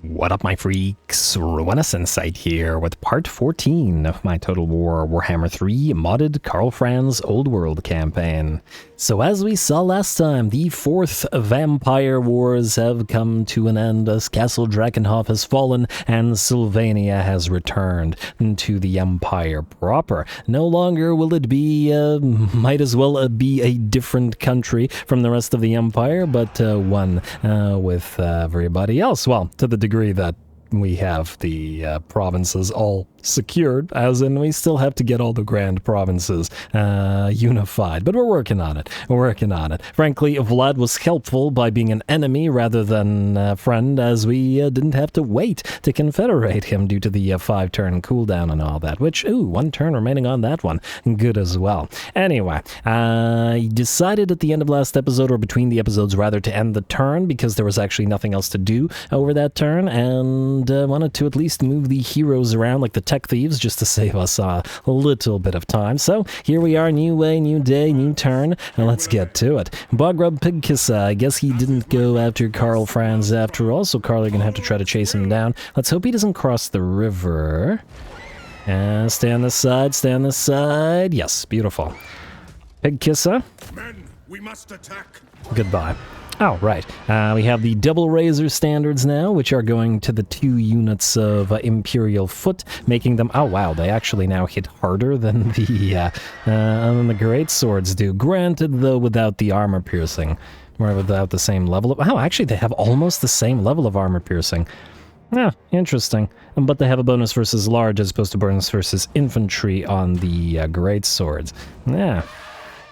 What up, my freaks? RuinusInsight here with part 14 of my Total War Warhammer 3 modded Karl Franz Old World campaign. So as we saw last time, the fourth Vampire Wars have come to an end as Castle Drakenhof has fallen and Sylvania has returned to the Empire proper. No longer will it be, might as well be a different country from the rest of the Empire, but one with everybody else. Well, to the degree that we have the provinces all secured, as in we still have to get all the grand provinces unified, but we're working on it. Frankly, Vlad was helpful by being an enemy rather than a friend, as we didn't have to wait to confederate him due to the 5-turn cooldown and all that, which, ooh, 1 turn remaining on that one. Good as well. Anyway, I decided at the end of last episode, or between the episodes rather, to end the turn because there was actually nothing else to do over that turn, and wanted to at least move the heroes around like the tech thieves just to save us a little bit of time. So here we are, new way, new day, new turn, and let's get to it. Bogrub Pigkissa, I guess he didn't go after Karl Franz after all, so Karl are gonna have to try to chase him down. Let's hope he doesn't cross the river. And stay on this side, stay on this side. Yes, beautiful. Pigkissa. Men, we must attack. Goodbye. Oh, right. We have the double razor standards now, which are going to the 2 units of Imperial Foot, making them... Oh, wow, they actually now hit harder than the great swords do. Granted, though, without the armor piercing, or without the same level of... Oh, actually, they have almost the same level of armor piercing. Yeah, interesting. But they have a bonus versus large as opposed to bonus versus infantry on the great swords. Yeah.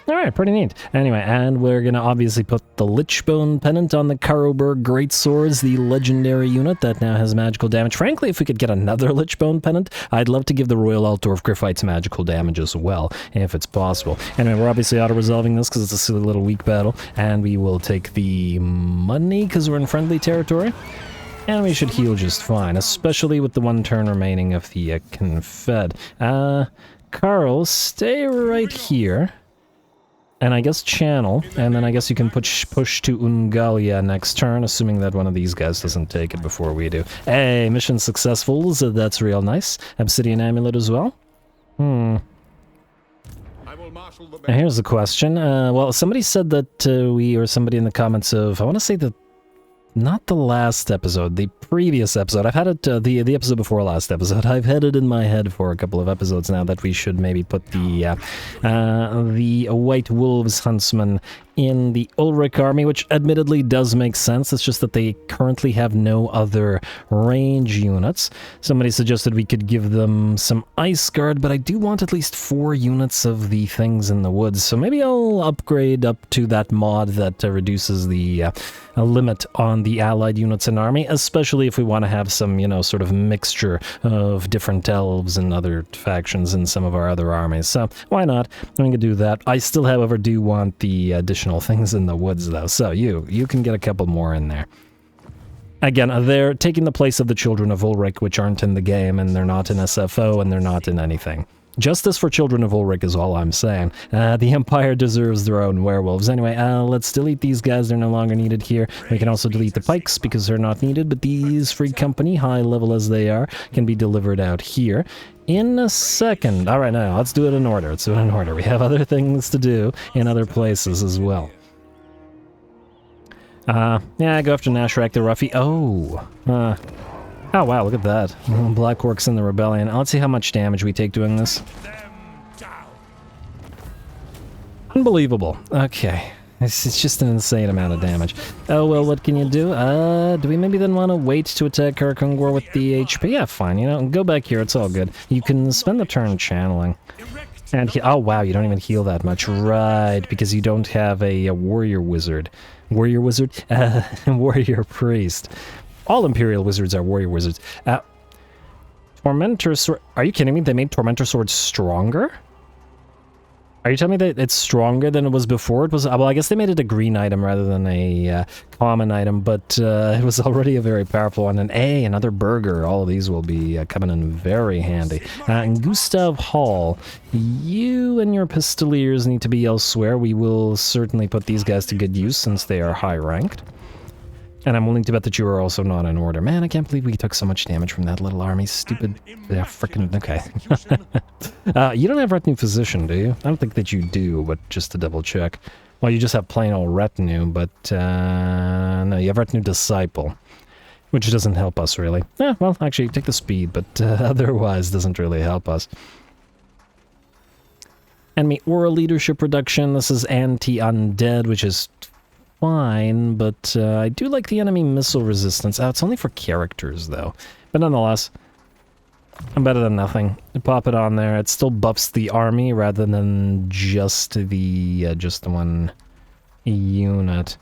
Alright, pretty neat. Anyway, and we're gonna obviously put the Lichbone Pennant on the Karoberg Greatswords, the legendary unit that now has magical damage. Frankly, if we could get another Lichbone Pennant, I'd love to give the Royal Altdorf Griffites magical damage as well, if it's possible. Anyway, we're obviously auto-resolving this because it's a silly little weak battle, and we will take the money because we're in friendly territory. And we should heal just fine, especially with the 1 turn remaining of the Confed. Karl, stay right here. And I guess channel, and then I guess you can push to Ungalia next turn, assuming that one of these guys doesn't take it before we do. Hey, mission successful, so that's real nice. Obsidian Amulet as well. And here's the question. Well, somebody said that or somebody in the comments of, I want to say that, not the last episode, the previous episode. I've had it, the episode before last episode. I've had it in my head for a couple of episodes now that we should maybe put the White Wolves Huntsman in the Ulrich army, which admittedly does make sense. It's just that they currently have no other range units. Somebody suggested we could give them some Ice Guard, but I do want at least 4 units of the things in the woods, so maybe I'll upgrade up to that mod that reduces the limit on the allied units in army, especially if we want to have some, you know, sort of mixture of different elves and other factions in some of our other armies. So why not? I'm gonna do that. I still, however, do want the additional things in the woods, though, so you can get a couple more in there. Again, they're taking the place of the Children of Ulrich, which aren't in the game, and they're not in SFO, and they're not in anything. Justice for Children of Ulrich is all I'm saying. The Empire deserves their own werewolves. Anyway, let's delete these guys. They're no longer needed here. We can also delete the pikes because they're not needed, but these Free Company, high level as they are, can be delivered out here in a second. All right, now, let's do it in order. Let's do it in order. We have other things to do in other places as well. Yeah, go after Nashrak the Ruffy. Oh, oh wow, look at that. Black Orcs in the Rebellion. Let's see how much damage we take doing this. Unbelievable. Okay. It's just an insane amount of damage. Oh, well, what can you do? Do we maybe then want to wait to attack Karakungor with the HP? Yeah, fine, you know, go back here, it's all good. You can spend the turn channeling. And oh, wow, you don't even heal that much. Right, because you don't have a warrior wizard. Warrior wizard? Warrior priest. All Imperial wizards are warrior wizards. Tormentor sword... Are you kidding me? They made Tormentor swords stronger? Are you telling me that it's stronger than it was before? It was... Well, I guess they made it a green item rather than a common item, but it was already a very powerful one. And another burger. All of these will be coming in very handy. And Gustav Hall, you and your pistoliers need to be elsewhere. We will certainly put these guys to good use since they are high-ranked. And I'm willing to bet that you are also not in order. Man, I can't believe we took so much damage from that little army. Stupid. Yeah, frickin'. Okay. You don't have retinue physician, do you? I don't think that you do, but just to double check. Well, you just have plain old retinue, but no, you have retinue disciple, which doesn't help us really. Yeah, well, actually, take the speed, but otherwise doesn't really help us. Enemy aura leadership reduction. This is anti-undead, which is fine, but I do like the enemy missile resistance. Oh, it's only for characters, though. But nonetheless, I'm better than nothing. Pop it on there. It still buffs the army rather than just the one unit.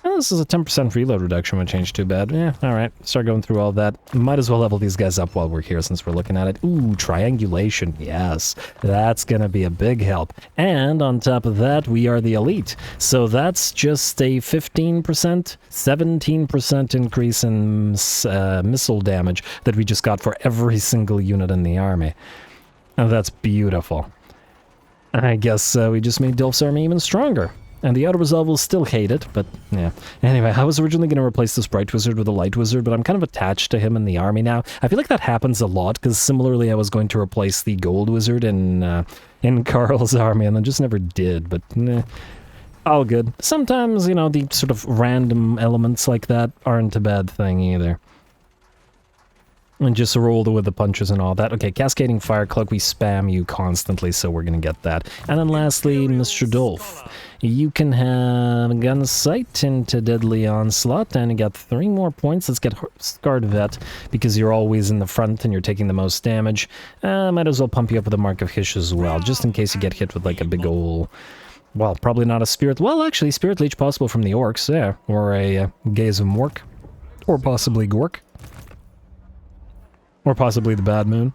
Oh, this is a 10% reload reduction, won't change too bad. Yeah, alright. Start going through all that. Might as well level these guys up while we're here since we're looking at it. Ooh, triangulation. Yes, that's gonna be a big help. And on top of that, we are the elite. So that's just a 15%, 17% increase in missile damage that we just got for every single unit in the army. And that's beautiful. I guess we just made Dilf's army even stronger. And the Outer Resolve will still hate it, but yeah. Anyway, I was originally going to replace this Bright Wizard with a Light Wizard, but I'm kind of attached to him in the army now. I feel like that happens a lot, because similarly I was going to replace the Gold Wizard in Karl's army, and then just never did, but all good. Sometimes, you know, the sort of random elements like that aren't a bad thing either. And just roll with the punches and all that. Okay, Cascading Fire Cloak, we spam you constantly, so we're gonna get that. And then lastly, Mr. Dolph. You can have Gun Sight into Deadly Onslaught, and you got 3 more points. Let's get Scarred Vet, because you're always in the front and you're taking the most damage. Might as well pump you up with a Mark of Hish as well, just in case you get hit with like a big ol'... Well, probably not a Spirit... Well, actually, Spirit Leech possible from the Orcs, yeah. Or a Gaze of Mork. Or possibly Gork. Or possibly the Bad Moon.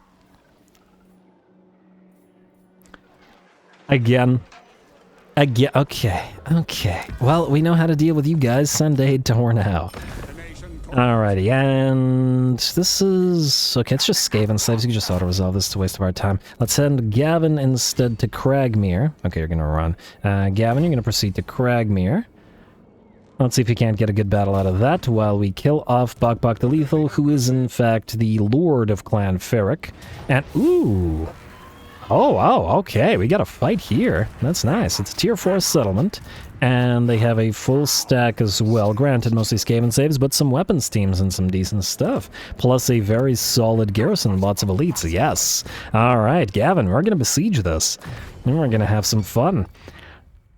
Again. Okay. Well, we know how to deal with you guys. Send aid to Hornow. Alrighty, and this is... Okay, it's just Skaven slaves. You can just auto-resolve this to waste of our time. Let's send Gavin instead to Cragmere. Okay, you're gonna run. Gavin, you're gonna proceed to Cragmere. Let's see if we can't get a good battle out of that while we kill off Bok the Lethal, who is in fact the Lord of Clan Ferric. And, ooh! Oh, wow, okay, we got a fight here. That's nice. It's a tier 4 settlement, and they have a full stack as well. Granted, mostly Skaven saves, but some weapons teams and some decent stuff. Plus a very solid garrison, lots of elites, yes. Alright, Gavin, we're gonna besiege this. And we're gonna have some fun.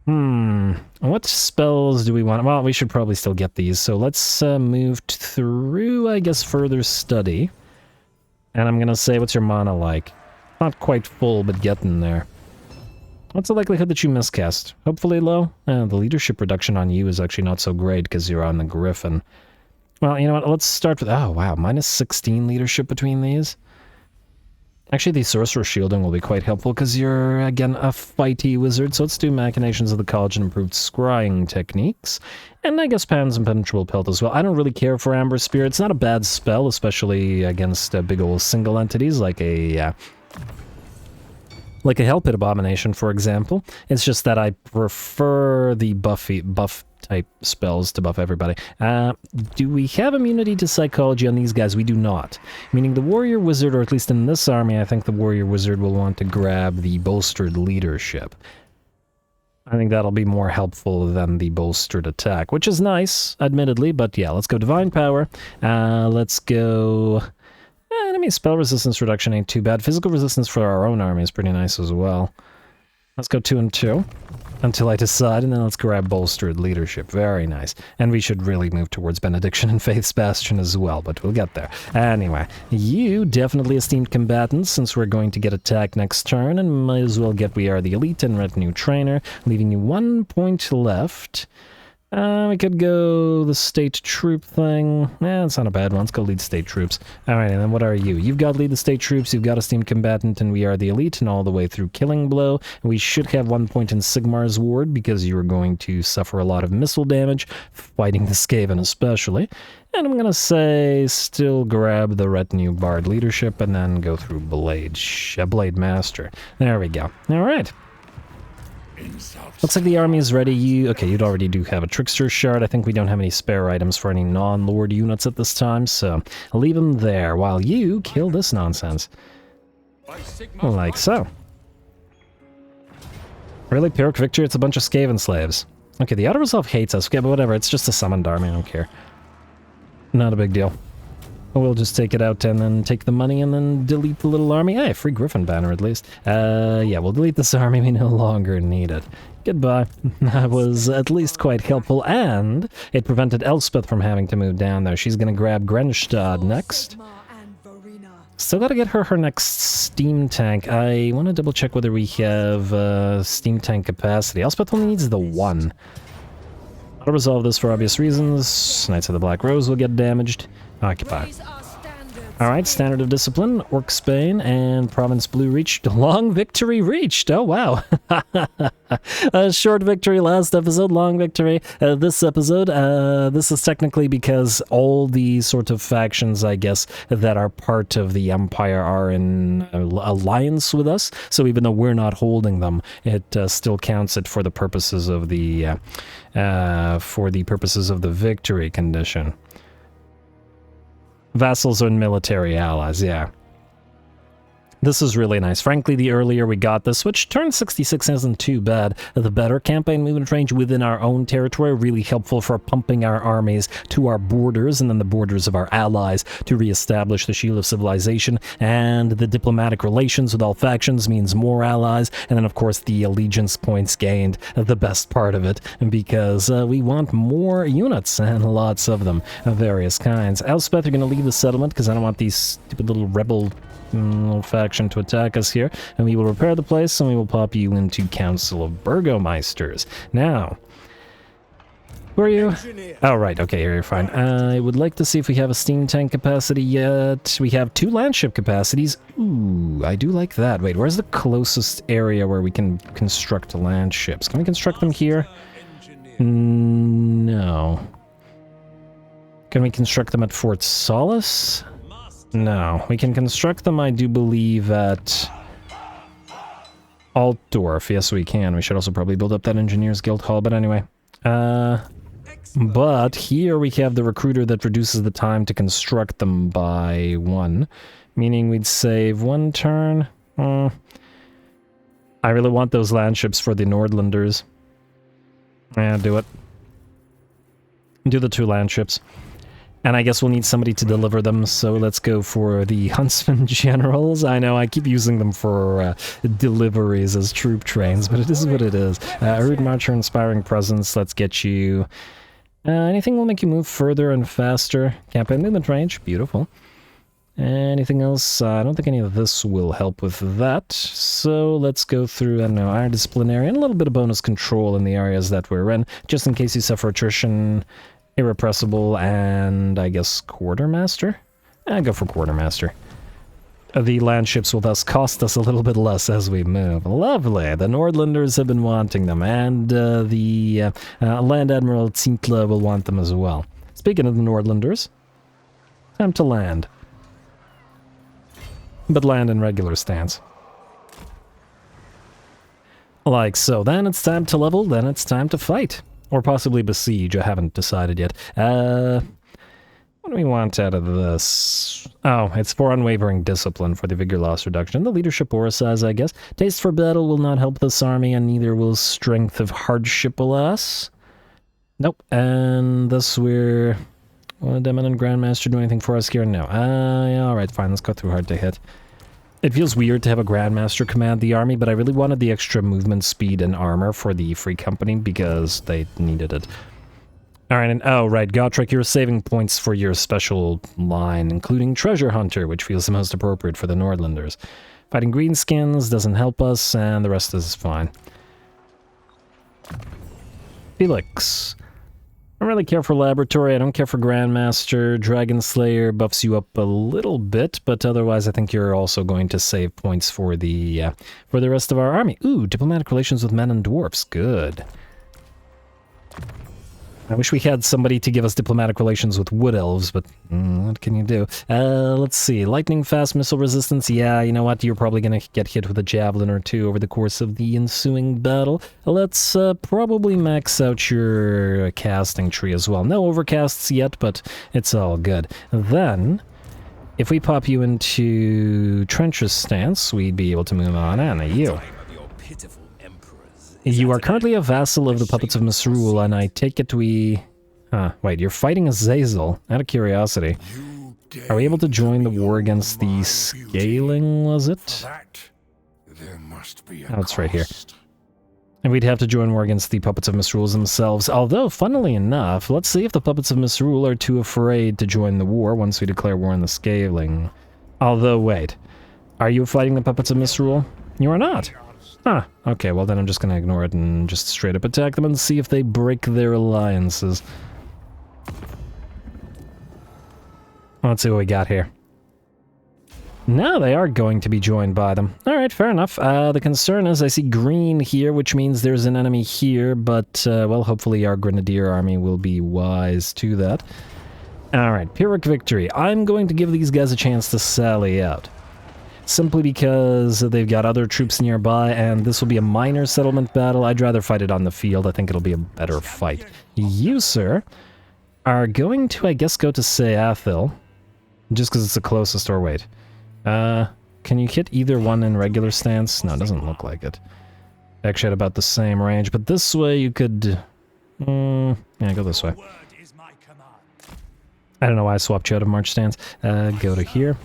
What spells do we want? Well, we should probably still get these, so let's move through, I guess, further study. And I'm gonna say, what's your mana like? Not quite full, but getting there. What's the likelihood that you miscast? Hopefully low? The leadership reduction on you is actually not so great, because you're on the Griffin. Well, you know what, let's start with... Oh, wow, minus 16 leadership between these? Actually, the Sorcerer Shielding will be quite helpful, because you're, again, a fighty wizard, so let's do Machinations of the College and improved scrying techniques. And I guess Pan's Impenetrable Pelt as well. I don't really care for Amber Spear. It's not a bad spell, especially against big ol' single entities, like a Hell Pit Abomination, for example. It's just that I prefer the buff type spells to buff everybody. Do we have immunity to psychology on these guys? We do not. Meaning the Warrior Wizard, or at least in this army, I think the Warrior Wizard will want to grab the Bolstered Leadership. I think that'll be more helpful than the Bolstered Attack, which is nice, admittedly, but yeah, let's go Divine Power. Let's go... enemy spell resistance reduction ain't too bad. Physical resistance for our own army is pretty nice as well. Let's go 2 and 2 until I decide, and then let's grab Bolstered Leadership. Very nice. And we should really move towards Benediction and Faith's Bastion as well, but we'll get there. Anyway, you definitely esteemed combatants, since we're going to get attacked next turn, and might as well get We Are the Elite and Retinue Trainer, leaving you 1 point left. We could go the state troop thing. It's not a bad one. Let's go lead state troops. Alright, and then what are you? You've got lead the state troops, you've got esteemed combatant, and We Are the Elite, and all the way through Killing Blow. We should have 1 point in Sigmar's Ward, because you are going to suffer a lot of missile damage, fighting the Skaven especially. And I'm gonna say, still grab the Retinue Bard Leadership, and then go through Blade Master. There we go. Alright. Looks like the army is ready. Okay, you'd already do have a Trickster Shard. I think we don't have any spare items for any non-Lord units at this time, so I'll leave them there while you kill this nonsense. Like so. Really, Pyrrhic Victory? It's a bunch of Skaven slaves. Okay, the Outer Resolve hates us. Okay, but whatever, it's just a summoned army, I don't care. Not a big deal. We'll just take it out and then take the money and then delete the little army. Hey, free Griffin banner at least. Yeah, we'll delete this army. We no longer need it. Goodbye. That was at least quite helpful, and it prevented Elspeth from having to move down there. She's gonna grab Grenstad next. Still gotta get her next steam tank. I want to double check whether we have steam tank capacity. Elspeth only needs the one. I'll resolve this for obvious reasons. Knights of the Black Rose will get damaged. Occupy. Alright, Standard of Discipline, Orcsbane, and Province Blue reached. Long victory reached! Oh, wow. A short victory last episode, long victory this episode. This is technically because all the sort of factions, I guess, that are part of the Empire are in alliance with us. So even though we're not holding them, it still counts it for the purposes of the victory condition. Vassals and military allies, yeah. This is really nice. Frankly, the earlier we got this, which turn 66 isn't too bad, the better. Campaign movement range within our own territory, really helpful for pumping our armies to our borders and then the borders of our allies to reestablish the Shield of Civilization, and the diplomatic relations with all factions means more allies, and then of course the allegiance points gained, the best part of it, because we want more units, and lots of them, of various kinds. Elspeth, you're going to leave the settlement, because I don't want these stupid little rebel faction to attack us here, and we will repair the place, and we will pop you into Council of Burgomeisters. Now, who are you? Oh, right, okay, you're fine. I would like to see if we have a steam tank capacity yet. We have 2 landship capacities. Ooh, I do like that. Wait, where's the closest area where we can construct landships? Can we construct them here? No. Can we construct them at Fort Solace? No, we can construct them, I do believe, at Altdorf. Yes, we can. We should also probably build up that Engineers Guild Hall, but anyway. But here we have the recruiter that reduces the time to construct them by 1, meaning we'd save 1 turn. I really want those landships for the Nordlanders. Yeah, do it. Do the 2 landships. And I guess we'll need somebody to deliver them, so let's go for the Huntsman Generals. I know, I keep using them for deliveries as troop trains, but it is what it is. Rude Marcher, Inspiring Presence, let's get you... anything will make you move further and faster. Campaign movement range, beautiful. Anything else? I don't think any of this will help with that. So let's go through, I don't know, Iron Disciplinary, and a little bit of bonus control in the areas that we're in, just in case you suffer attrition... Irrepressible, and I guess Quartermaster? I go for Quartermaster. The landships will thus cost us a little bit less as we move. Lovely! The Nordlanders have been wanting them, and the Land Admiral Zintla will want them as well. Speaking of the Nordlanders, time to land. But land in regular stance. Like so. Then it's time to level, then it's time to fight. Or possibly besiege, I haven't decided yet. What do we want out of this? Oh, it's for unwavering discipline for the vigor loss reduction. The leadership aura size, I guess. Taste for battle will not help this army, and neither will strength of hardship alas. Nope. And thus we're... Will a Demon and Grandmaster do anything for us here? No. Yeah, alright, fine, let's go through hard to hit. It feels weird to have a Grandmaster command the army, but I really wanted the extra movement speed and armor for the Free Company because they needed it. Alright, and oh, right, Gotrek, you're saving points for your special line, including Treasure Hunter, which feels the most appropriate for the Nordlanders. Fighting Greenskins doesn't help us, and the rest is fine. Felix. I don't really care for Laboratory, I don't care for Grandmaster. Dragon Slayer buffs you up a little bit, but otherwise I think you're also going to save points for the rest of our army. Ooh, diplomatic relations with men and dwarfs, good. I wish we had somebody to give us diplomatic relations with wood elves, but what can you do? Let's see. Lightning fast missile resistance. Yeah, you know what? You're probably going to get hit with a javelin or two over the course of the ensuing battle. Let's probably max out your casting tree as well. No overcasts yet, but it's all good. Then, if we pop you into Trench's stance, we'd be able to move on. And you. You are currently a vassal of the Puppets of Misrule, and I take it we... wait, you're fighting Azazel, out of curiosity. Are we able to join the war against the Scaling, was it? Oh, it's right here. And we'd have to join war against the Puppets of Misrule themselves, although, funnily enough, let's see if the Puppets of Misrule are too afraid to join the war once we declare war on the Scaling. Although, wait. Are you fighting the Puppets of Misrule? You are not. Huh, okay, well then I'm just gonna ignore it and just straight up attack them and see if they break their alliances. Let's see what we got here. No, they are going to be joined by them. Alright, fair enough. The concern is I see green here, which means there's an enemy here, but, well, hopefully our Grenadier army will be wise to that. Alright, Pyrrhic victory. I'm going to give these guys a chance to sally out. Simply because they've got other troops nearby, and this will be a minor settlement battle. I'd rather fight it on the field. I think it'll be a better fight. You, sir, are going to, I guess, go to Seathil, just because it's the closest, or wait. Can you hit either one in regular stance? No, it doesn't look like it. Actually at about the same range, but this way you could... yeah, go this way. I don't know why I swapped you out of March stance. Go to here.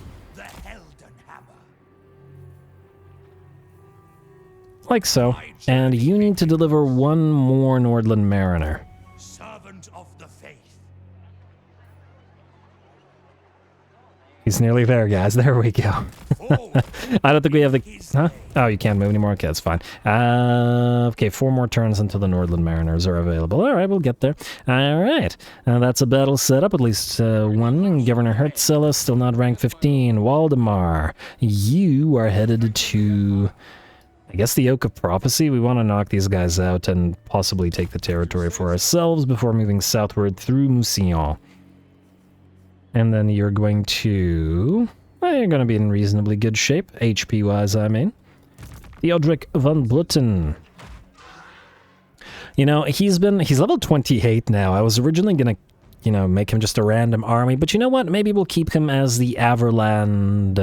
Like so. And you need to deliver one more Nordland Mariner. Servant of the faith. He's nearly there, guys. There we go. I don't think we have the... Huh? Oh, you can't move anymore? Okay, that's fine. Okay, 4 more turns until the Nordland Mariners are available. Alright, we'll get there. Alright. That's a battle set up. At least one. Governor Herzella, still not rank 15. Waldemar, you are headed to... I guess the Oak of Prophecy. We want to knock these guys out and possibly take the territory for ourselves before moving southward through Moussillon. And then you're going to... Well, you're going to be in reasonably good shape, HP-wise, I mean. Theodoric von Blutten. You know, he's level 28 now. I was originally going to, you know, make him just a random army, but you know what? Maybe we'll keep him as the Averland...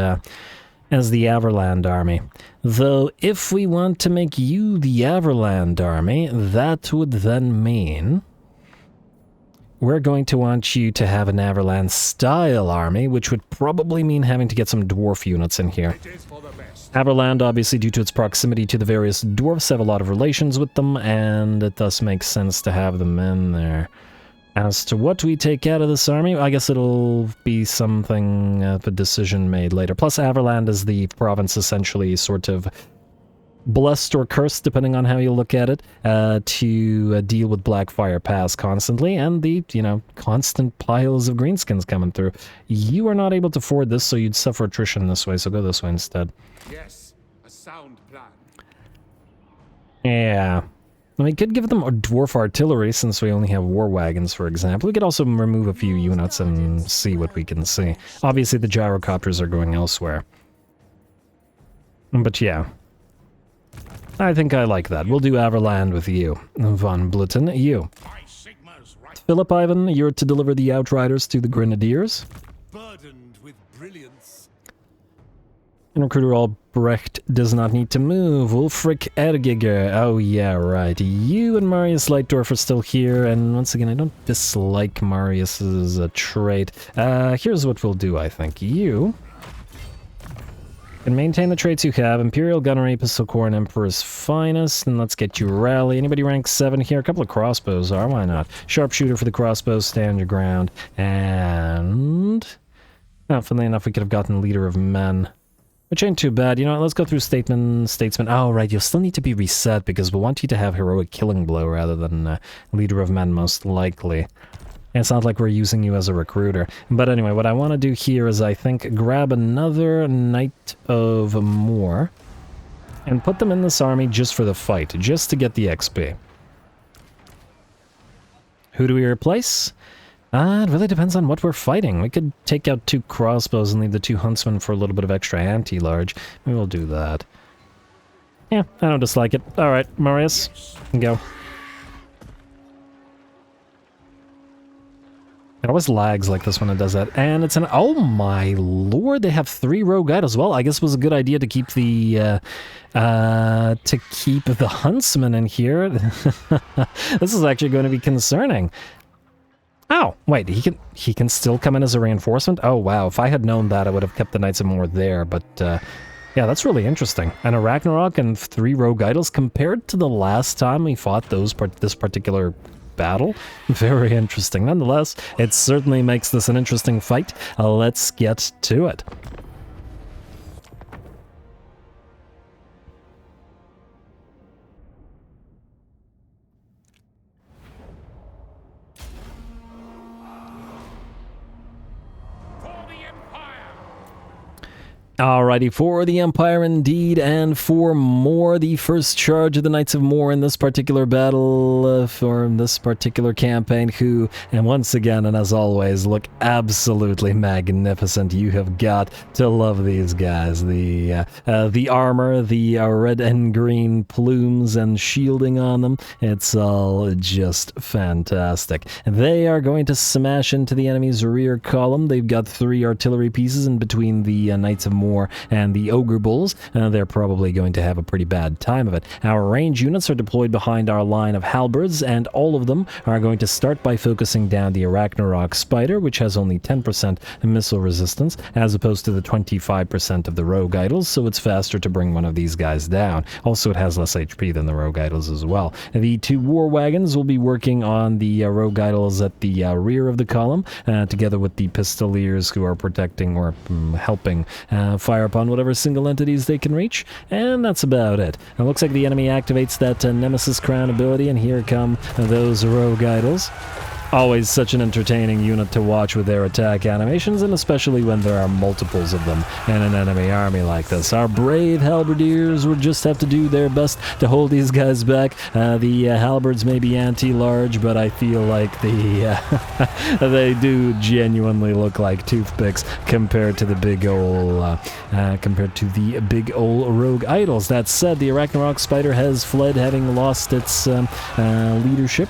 as the Averland army. Though, if we want to make you the Averland army, that would then mean we're going to want you to have an Averland-style army, which would probably mean having to get some dwarf units in here. Averland, obviously, due to its proximity to the various dwarfs, have a lot of relations with them, and it thus makes sense to have them in there. As to what we take out of this army, I guess it'll be something of a decision made later. Plus, Averland is the province essentially sort of blessed or cursed, depending on how you look at it, to deal with Blackfire Pass constantly, and the, you know, constant piles of greenskins coming through. You are not able to ford this, so you'd suffer attrition this way, so go this way instead. Yes, a sound plan. Yeah. We could give them a dwarf artillery, since we only have war wagons, for example. We could also remove a few units and see what we can see. Obviously, the gyrocopters are going elsewhere. But yeah. I think I like that. We'll do Averland with you. Von Blutten, you. Philip Ivan, you're to deliver the Outriders to the Grenadiers. Burdened with brilliance. And Recruiter Albrecht does not need to move. Ulfric Ergiger. Oh, yeah, right. You and Marius Leitdorf are still here, and once again, I don't dislike Marius's trait. Here's what we'll do, I think. You can maintain the traits you have. Imperial Gunnery, Pistol Corps, and Emperor's Finest. And let's get you Rally. Anybody rank 7 here? A couple of crossbows are, why not? Sharpshooter for the crossbows, stand your ground. And... oh, funnily enough, we could have gotten Leader of Men. Which ain't too bad. You know what, let's go through Statesman. Oh, right, you'll still need to be reset, because we'll want you to have Heroic Killing Blow rather than Leader of Men, most likely. And it's not like we're using you as a recruiter. But anyway, what I want to do here is, I think, grab another Knight of Moor and put them in this army just for the fight, just to get the XP. Who do we replace? It really depends on what we're fighting. We could take out 2 crossbows and leave the 2 huntsmen for a little bit of extra anti-large. Maybe we'll do that. Yeah, I don't dislike it. Alright, Marius, go. It always lags like this when it does that. And it's an... Oh my lord, they have 3 rogue idols. Well, I guess it was a good idea to keep the... huntsman in here. This is actually going to be concerning. Oh, wait, he can still come in as a reinforcement? Oh, wow, if I had known that, I would have kept the Knights of More there, but... yeah, that's really interesting. And a Ragnarok and 3 rogue idols compared to the last time we fought this particular battle. Very interesting. Nonetheless, it certainly makes this an interesting fight. Let's get to it. Alrighty, for the Empire indeed, and for more, the first charge of the Knights of More in this particular battle, for this particular campaign, who, and once again, and as always, look absolutely magnificent. You have got to love these guys. The armor, the red and green plumes and shielding on them, it's all just fantastic. They are going to smash into the enemy's rear column. They've got 3 artillery pieces in between the Knights of More and the Ogre Bulls. They're probably going to have a pretty bad time of it. Our range units are deployed behind our line of halberds, and all of them are going to start by focusing down the Ragnarok Spider, which has only 10% missile resistance, as opposed to the 25% of the Rogue Idols, so it's faster to bring one of these guys down. Also, it has less HP than the Rogue Idols as well. The 2 War Wagons will be working on the Rogue Idols at the rear of the column, together with the Pistoliers, who are protecting or helping fire upon whatever single entities they can reach, and that's about it. It looks like the enemy activates that Nemesis Crown ability, and here come those Rogue Idols. Always such an entertaining unit to watch with their attack animations, and especially when there are multiples of them in an enemy army like this. Our brave halberdiers will just have to do their best to hold these guys back. The halberds may be anti-large, but I feel like they do genuinely look like toothpicks compared to the big ol' rogue idols. That said, the Ragnarok Spider has fled, having lost its leadership.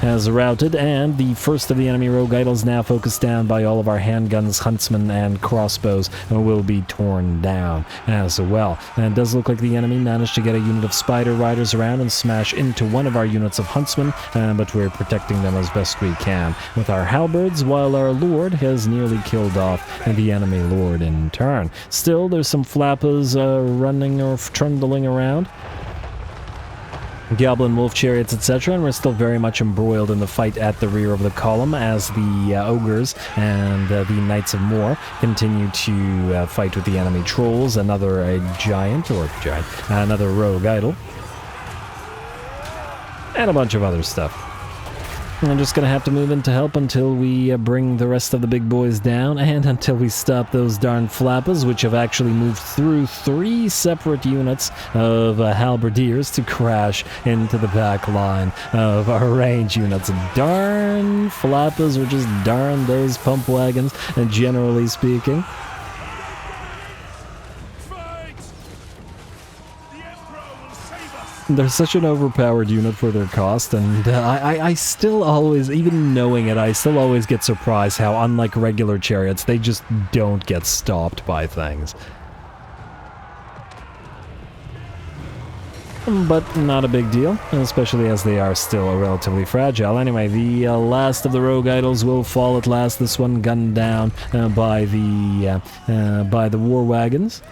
Has routed, and the first of the enemy rogue idols, now focused down by all of our handguns, huntsmen, and crossbows, will be torn down as well. And it does look like the enemy managed to get a unit of spider riders around and smash into one of our units of huntsmen, but we're protecting them as best we can with our halberds, while our lord has nearly killed off the enemy lord in turn. Still, there's some flappers running or trundling around. Goblin wolf chariots, etc., and we're still very much embroiled in the fight at the rear of the column as the ogres and the Knights of More continue to fight with the enemy trolls, another rogue idol, and a bunch of other stuff. I'm just going to have to move in to help until we bring the rest of the big boys down, and until we stop those darn flappers, which have actually moved through 3 separate units of halberdiers to crash into the back line of our range units. Darn flappers, or just darn those pump wagons, and generally speaking. They're such an overpowered unit for their cost, and I still always, even knowing it, I still always get surprised how, unlike regular chariots, they just don't get stopped by things. But not a big deal, especially as they are still relatively fragile. Anyway, the last of the rogue idols will fall at last, this one gunned down by the war wagons,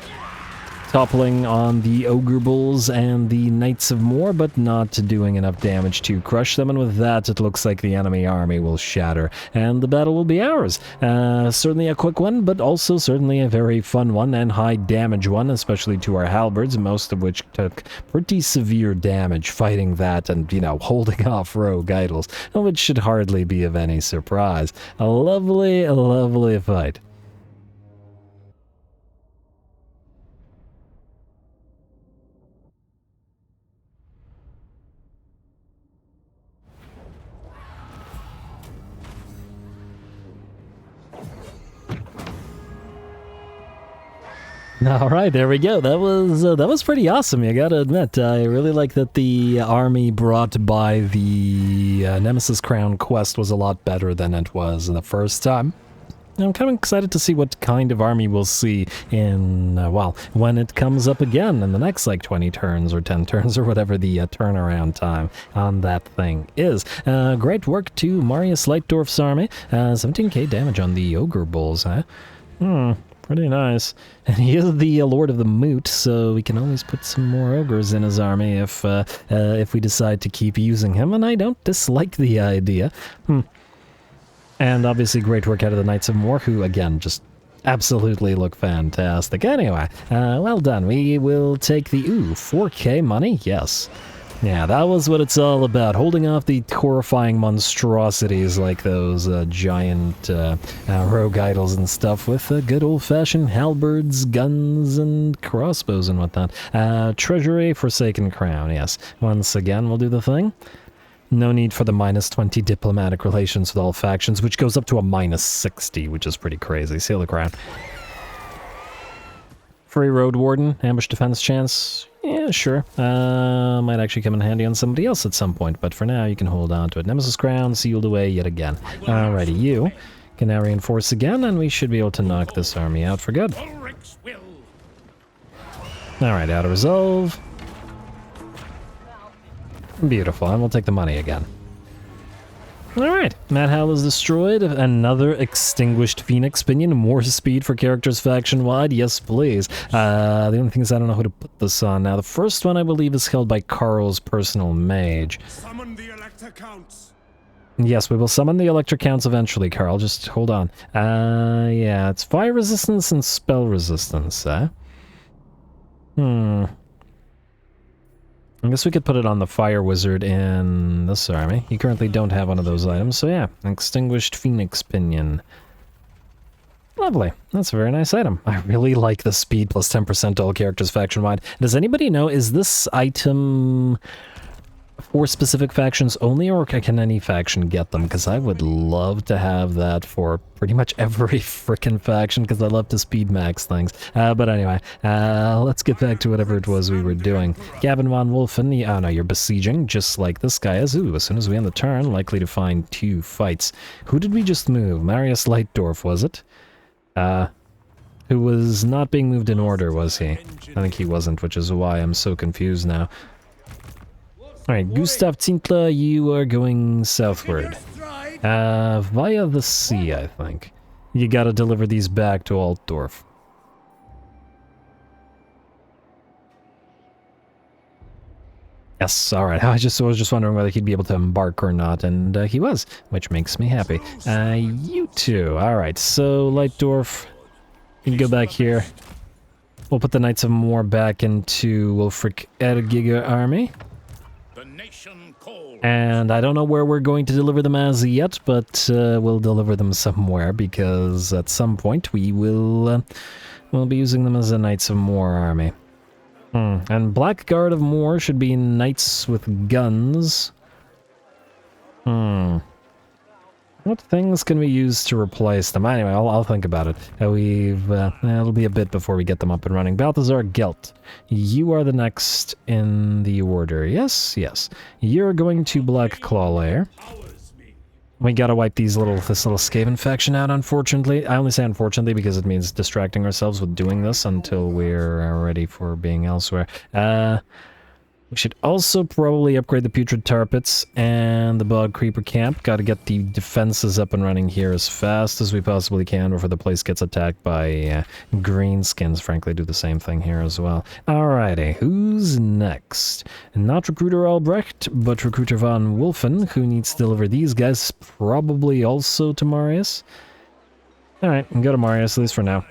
toppling on the Ogre Bulls and the Knights of More, but not doing enough damage to crush them, and with that, it looks like the enemy army will shatter, and the battle will be ours. Certainly a quick one, but also certainly a very fun one, and high damage one, especially to our halberds, most of which took pretty severe damage fighting that and, holding off rogue idols, which should hardly be of any surprise. A lovely, lovely fight. All right, there we go. That was pretty awesome. You gotta admit, I really like that the army brought by the Nemesis Crown quest was a lot better than it was the first time. I'm kind of excited to see what kind of army we'll see in, well, when it comes up again in the next, like, 20 turns or 10 turns or whatever the turnaround time on that thing is. Great work to Marius Leitdorf's army. 17k damage on the Ogre Bulls, huh? Pretty nice. And he is the Lord of the Moot, so we can always put some more Ogres in his army if we decide to keep using him, and I don't dislike the idea. And obviously great work out of the Knights of War, who, again, just absolutely look fantastic. Anyway, well done. We will take the, 4k money? Yes. Yeah, that was what it's all about, holding off the horrifying monstrosities like those giant rogue idols and stuff with good old-fashioned halberds, guns, and crossbows and whatnot. Treasury, Forsaken Crown, yes. Once again, we'll do the thing. No need for the -20 diplomatic relations with all factions, which goes up to a -60, which is pretty crazy. Seal the crown. Free Road Warden, ambush defense chance. Yeah, sure. Might actually come in handy on somebody else at some point, but for now you can hold on to it. Nemesis Crown, sealed away yet again. Alrighty, you can now reinforce again, and we should be able to knock this army out for good. Alright, out of resolve. Beautiful, and we'll take the money again. Alright, Mad Howl is destroyed. Another Extinguished Phoenix Pinion. More speed for characters faction-wide. Yes, please. The only thing is I don't know who to put this on. Now, the first one, I believe, is held by Karl's personal mage. Summon the Elector Counts. Yes, we will summon the Elector Counts eventually, Karl. Just hold on. Yeah, it's fire resistance and spell resistance, eh? I guess we could put it on the Fire Wizard in this army. You currently don't have one of those items, so yeah. Extinguished Phoenix Pinion. Lovely. That's a very nice item. I really like the speed plus 10% to all characters faction-wide. Does anybody know, is this item for specific factions only, or can any faction get them? Because I would love to have that for pretty much every frickin' faction, because I love to speed max things. But anyway, let's get back to whatever it was we were doing. Gavin von Wolfen, oh no, you're besieging, just like this guy is. Ooh, as soon as we end the turn, likely to find 2 fights. Who did we just move? Marius Leitdorf, was it? Who was not being moved in order, was he? I think he wasn't, which is why I'm so confused now. Alright, Gustav Zintler, you are going southward. Via the sea, I think. You gotta deliver these back to Altdorf. Yes, alright. I was just wondering whether he'd be able to embark or not, and he was, which makes me happy. You two. Alright, so Leitdorf, you can go back here. We'll put the Knights of War back into Wolfric Ergiger army. And I don't know where we're going to deliver them as yet, but we'll deliver them somewhere, because at some point we will we'll be using them as a Knights of War army. And Blackguard of Moor should be knights with guns. What things can we use to replace them? Anyway, I'll think about it. It'll be a bit before we get them up and running. Balthazar Gelt, you are the next in the order. Yes, yes. You're going to Black Claw Lair. We gotta wipe this little Skaven faction out, unfortunately. I only say unfortunately because it means distracting ourselves with doing this until we're ready for being elsewhere. We should also probably upgrade the Putrid Tar Pits and the Bog Creeper Camp. Gotta get the defenses up and running here as fast as we possibly can before the place gets attacked by greenskins. Frankly, do the same thing here as well. Alrighty, who's next? Not Recruiter Albrecht, but Recruiter von Wolfen, who needs to deliver these guys, probably also to Marius. Alright, go to Marius, at least for now.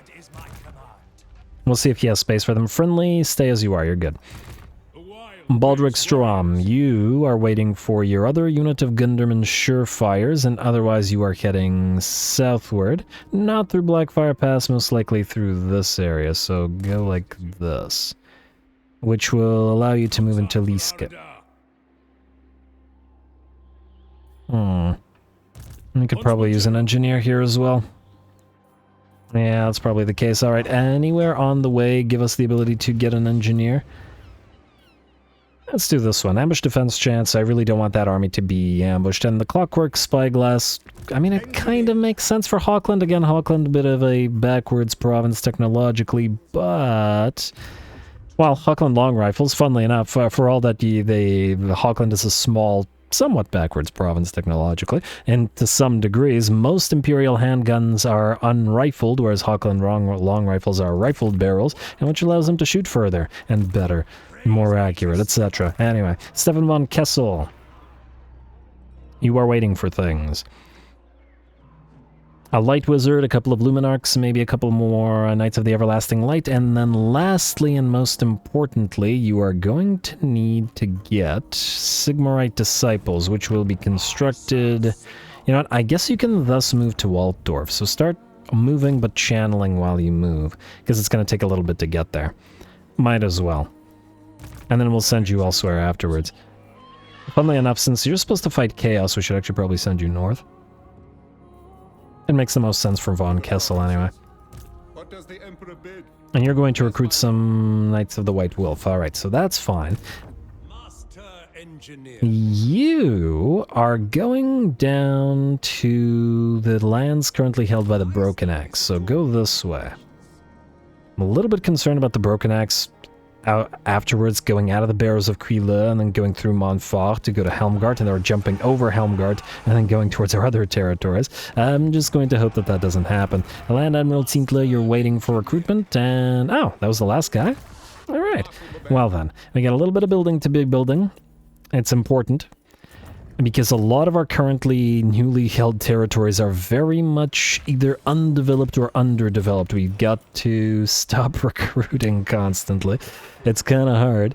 We'll see if he has space for them. Friendly, stay as you are, you're good. Baldric Strom, you are waiting for your other unit of Gunderman Surefires, and otherwise you are heading southward. Not through Blackfire Pass, most likely through this area, so go like this. Which will allow you to move into Liske. We could probably use an engineer here as well. Yeah, that's probably the case. Alright, anywhere on the way, give us the ability to get an engineer. Let's do this one. Ambush defense chance. I really don't want that army to be ambushed. And the clockwork spyglass, I mean, it kind of makes sense for Hawkland. Again, Hawkland, a bit of a backwards province technologically, but... Well, Hawkland long rifles, funnily enough, for all that the Hawkland is a small, somewhat backwards province technologically, and to some degrees, most Imperial handguns are unrifled, whereas Hawkland long rifles are rifled barrels, and which allows them to shoot further and better. More accurate, etc. Anyway, Stefan von Kessel. You are waiting for things. A light wizard, a couple of luminarchs, maybe a couple more Knights of the Everlasting Light, and then lastly and most importantly, you are going to need to get Sigmarite disciples, which will be constructed... You know what, I guess you can thus move to Altdorf, so start moving but channeling while you move, because it's going to take a little bit to get there. Might as well. And then we'll send you elsewhere afterwards. Funnily enough, since you're supposed to fight Chaos, we should actually probably send you north. It makes the most sense for Von Kessel, anyway. What does the Emperor bid? And you're going to recruit some Knights of the White Wolf. Alright, so that's fine. Master Engineer. You are going down to the lands currently held by the Broken Axe, so go this way. I'm a little bit concerned about the Broken Axe afterwards going out of the Barrows of Quille and then going through Montfort to go to Helmgart, and they're jumping over Helmgart and then going towards our other territories. I'm just going to hope that that doesn't happen. Land Admiral Tinkler, you're waiting for recruitment, and... oh, that was the last guy? Alright. Well then, we got a little bit of building to be building. It's important. Because a lot of our currently newly held territories are very much either undeveloped or underdeveloped. We've got to stop recruiting constantly. It's kind of hard.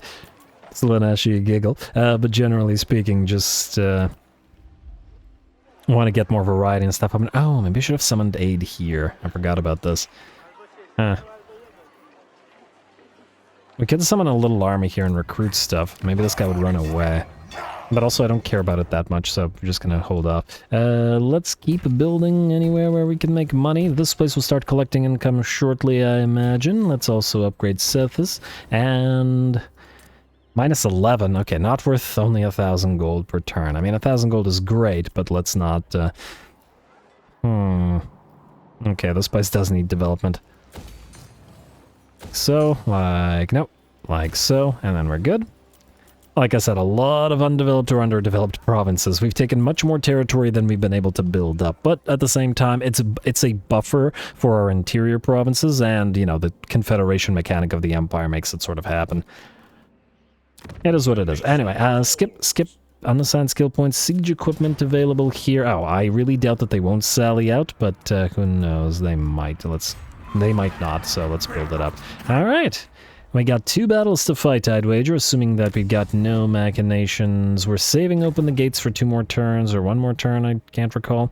Slanashi giggle. But generally speaking, just want to get more variety and stuff. Oh, maybe I should have summoned aid here. I forgot about this. Huh. We could summon a little army here and recruit stuff. Maybe this guy would run away. But also, I don't care about it that much, so we're just gonna hold off. Let's keep building anywhere where we can make money. This place will start collecting income shortly, I imagine. Let's also upgrade Cephas. And... minus 11. Okay, not worth only 1,000 gold per turn. I mean, 1,000 gold is great, but let's not... Okay, this place does need development. So, like... nope. Like so, and then we're good. Like I said, a lot of undeveloped or underdeveloped provinces. We've taken much more territory than we've been able to build up, but at the same time, it's a buffer for our interior provinces, and, you know, the Confederation mechanic of the Empire makes it sort of happen. It is what it is. Anyway, skip, unassigned skill points, siege equipment available here. Oh, I really doubt that they won't sally out, but who knows, they might. They might not, so let's build it up. Alright. We got 2 battles to fight, I'd wager, assuming that we've got no machinations. We're saving open the gates for 2 more turns, or 1 more turn, I can't recall.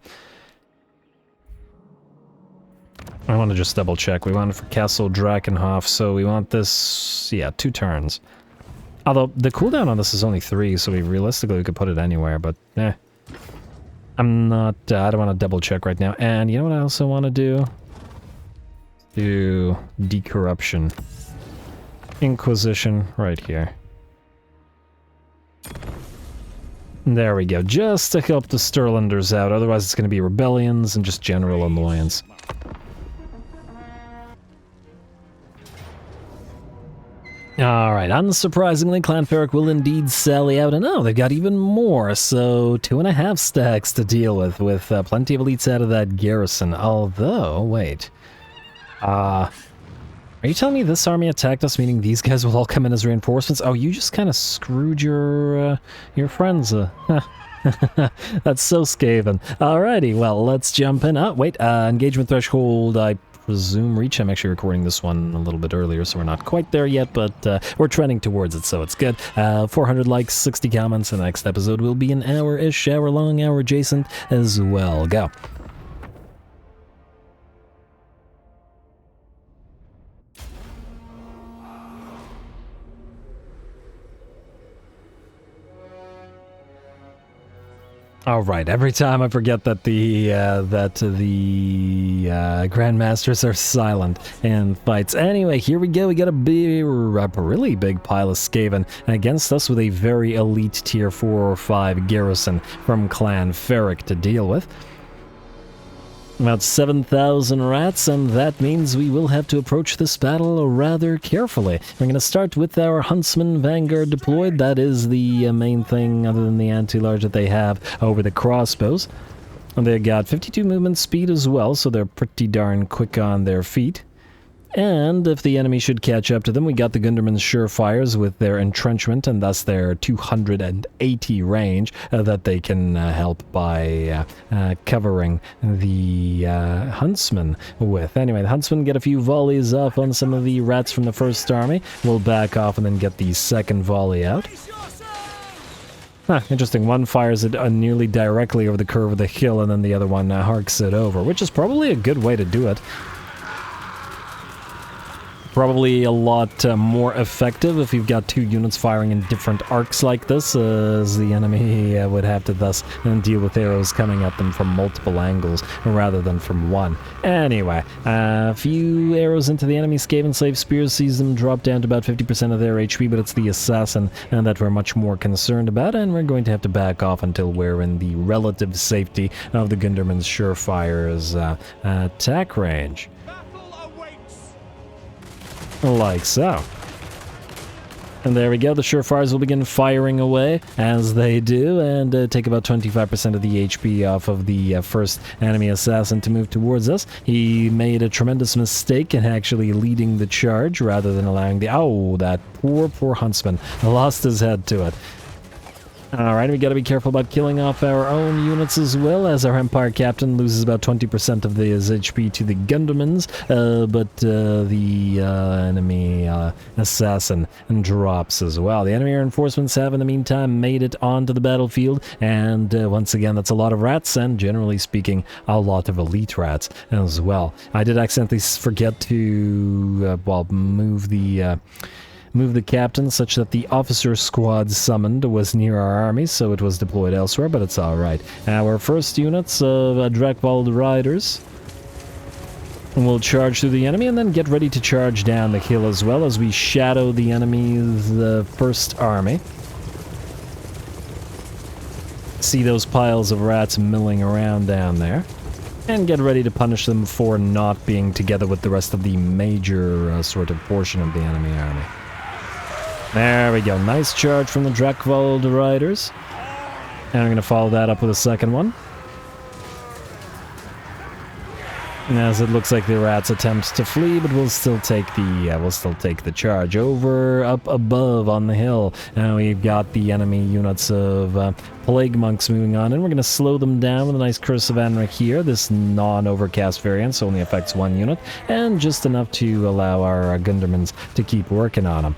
I want to just double check. We want it for Castle Drakenhof, so we want this... yeah, 2 turns. Although, the cooldown on this is only 3, so realistically we could put it anywhere, but eh. I'm not... I don't want to double check right now. And you know what I also want to do? Do decorruption. Inquisition right here. There we go, just to help the Sterlanders out, otherwise it's going to be rebellions and just general annoyance. Alright, unsurprisingly, Clan Ferric will indeed sally out, and oh, they've got even more, so 2.5 stacks to deal with plenty of elites out of that garrison, although, wait. Are you telling me this army attacked us, meaning these guys will all come in as reinforcements? Oh, you just kind of screwed your friends. That's so scathing. Alrighty, well, let's jump in. Oh, wait, engagement threshold, I presume reach. I'm actually recording this one a little bit earlier, so we're not quite there yet, but we're trending towards it, so it's good. 400 likes, 60 comments, and the next episode will be an hour-ish, hour-long, hour-adjacent as well. Go. All right. Every time I forget that the Grandmasters are silent in fights. Anyway, here we go. We got a really big pile of Skaven against us with a very elite tier 4 or 5 garrison from Clan Ferric to deal with. About 7,000 rats, and that means we will have to approach this battle rather carefully. We're going to start with our Huntsman Vanguard deployed. That is the main thing, other than the anti-large, that they have over the crossbows. And they got 52 movement speed as well, so they're pretty darn quick on their feet. And if the enemy should catch up to them, we got the Gunderman's Surefires with their entrenchment and thus their 280 range that they can help by covering the Huntsman with. Anyway, the Huntsman get a few volleys off on some of the rats from the first army. We'll back off and then get the second volley out. Huh, interesting. One fires it nearly directly over the curve of the hill, and then the other one harks it over, which is probably a good way to do it. Probably a lot more effective if you've got two units firing in different arcs like this, as the enemy would have to thus deal with arrows coming at them from multiple angles rather than from one. Anyway, a few arrows into the enemy Skaven Slave Spears sees them drop down to about 50% of their HP, but it's the assassin that we're much more concerned about, and we're going to have to back off until we're in the relative safety of the Gunderman's Surefire's attack range. Like so. And there we go, the Surefires will begin firing away, as they do, and take about 25% of the HP off of the first enemy assassin to move towards us. He made a tremendous mistake in actually leading the charge, rather than allowing the... Oh, that poor Huntsman lost his head to it. Alright, we gotta be careful about killing off our own units as well, as our Empire Captain loses about 20% of his HP to the Gundermans, but the enemy assassin drops as well. The enemy reinforcements have, in the meantime, made it onto the battlefield, and once again, that's a lot of rats, and generally speaking, a lot of elite rats as well. I did accidentally forget to, move the captain such that the officer squad summoned was near our army, so it was deployed elsewhere, but it's alright. Our first units of DRAKWALD riders will charge through the enemy and then get ready to charge down the hill as well as we shadow the enemy's first army. See those piles of rats milling around down there, and get ready to punish them for not being together with the rest of the major sort of portion of the enemy army. There we go. Nice charge from the DRAKWALD riders. And I'm going to follow that up with a second one. As it looks like the rats attempt to flee, but we'll still take the charge over up above on the hill. Now we've got the enemy units of Plague Monks moving on, and we're going to slow them down with a nice Curse of Anric here. This non-overcast variant only affects one unit, and just enough to allow our Gundermans to keep working on them.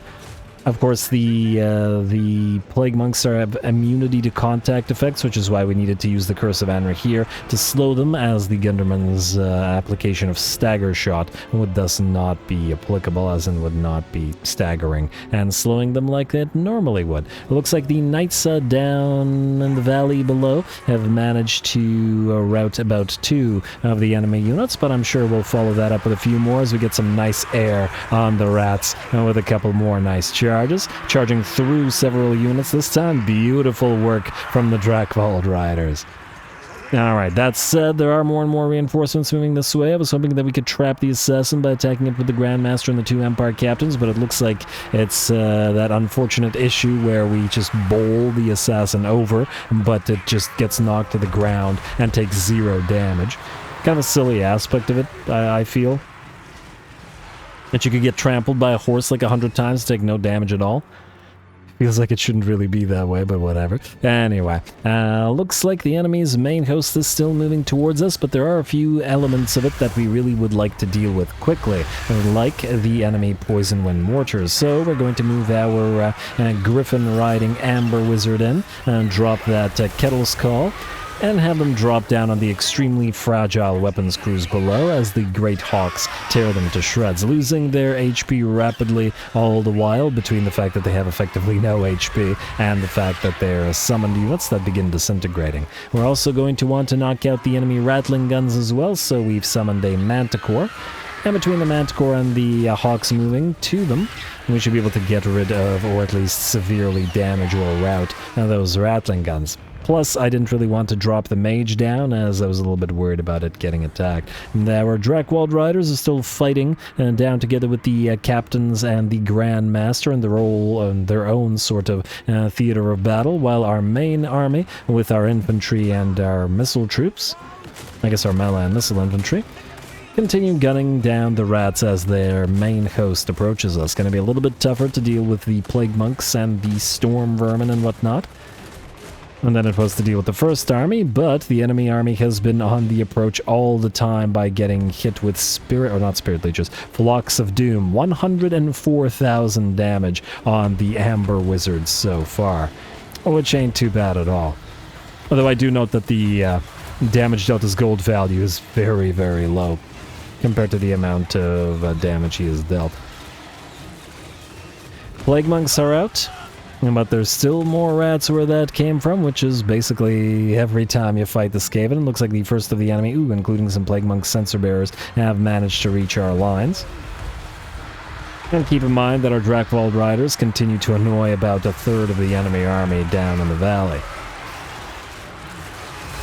Of course, the Plague Monks have immunity to contact effects, which is why we needed to use the Curse of Anric here to slow them, as the Gunderman's application of Stagger Shot would thus not be applicable, as in would not be staggering and slowing them like it normally would. It looks like the Knights down in the valley below have managed to rout about 2 of the enemy units, but I'm sure we'll follow that up with a few more as we get some nice air on the rats, and with a couple more nice charges. Charging through several units this time. Beautiful work from the DRAKWALD riders. Alright, that said, there are more and more reinforcements moving this way. I was hoping that we could trap the assassin by attacking it with the Grandmaster and the 2 Empire Captains, but it looks like it's that unfortunate issue where we just bowl the assassin over, but it just gets knocked to the ground and takes 0 damage. Kind of a silly aspect of it, I feel. That you could get trampled by a horse like 100 times and take no damage at all. Feels like it shouldn't really be that way, but whatever. Anyway, looks like the enemy's main host is still moving towards us, but there are a few elements of it that we really would like to deal with quickly, like the enemy Poison Wind Mortars. So we're going to move our Griffin-riding Amber Wizard in and drop that Kettle's Call. and have them drop down on the extremely fragile weapons crews below as the Great Hawks tear them to shreds, losing their HP rapidly, all the while between the fact that they have effectively no HP and the fact that they're summoned units that begin disintegrating. We're also going to want to knock out the enemy Rattling guns as well, so we've summoned a Manticore. And between the Manticore and the Hawks moving to them, we should be able to get rid of, or at least severely damage or rout, those Rattling guns. Plus, I didn't really want to drop the Mage down, as I was a little bit worried about it getting attacked. Our DRAKWALD riders are still fighting down together with the captains and the Grand Master in their own sort of theater of battle, while our main army, with our infantry and our missile troops, I guess our melee and missile infantry, continue gunning down the rats as their main host approaches us. Going to be a little bit tougher to deal with the Plague Monks and the Storm Vermin and whatnot and then it was to deal with the first army, but the enemy army has been on the approach all the time by getting hit with Spirit Leeches, Flocks of Doom. 104,000 damage on the Amber Wizards so far, which ain't too bad at all. Although I do note that the damage dealt as gold value is very, very low compared to the amount of damage he has dealt. Plague Monks are out. But there's still more rats where that came from, which is basically every time you fight the Skaven. It looks like the first of the enemy, including some Plague Monk sensor bearers, have managed to reach our lines. And keep in mind that our DRAKWALD riders continue to annoy about a third of the enemy army down in the valley.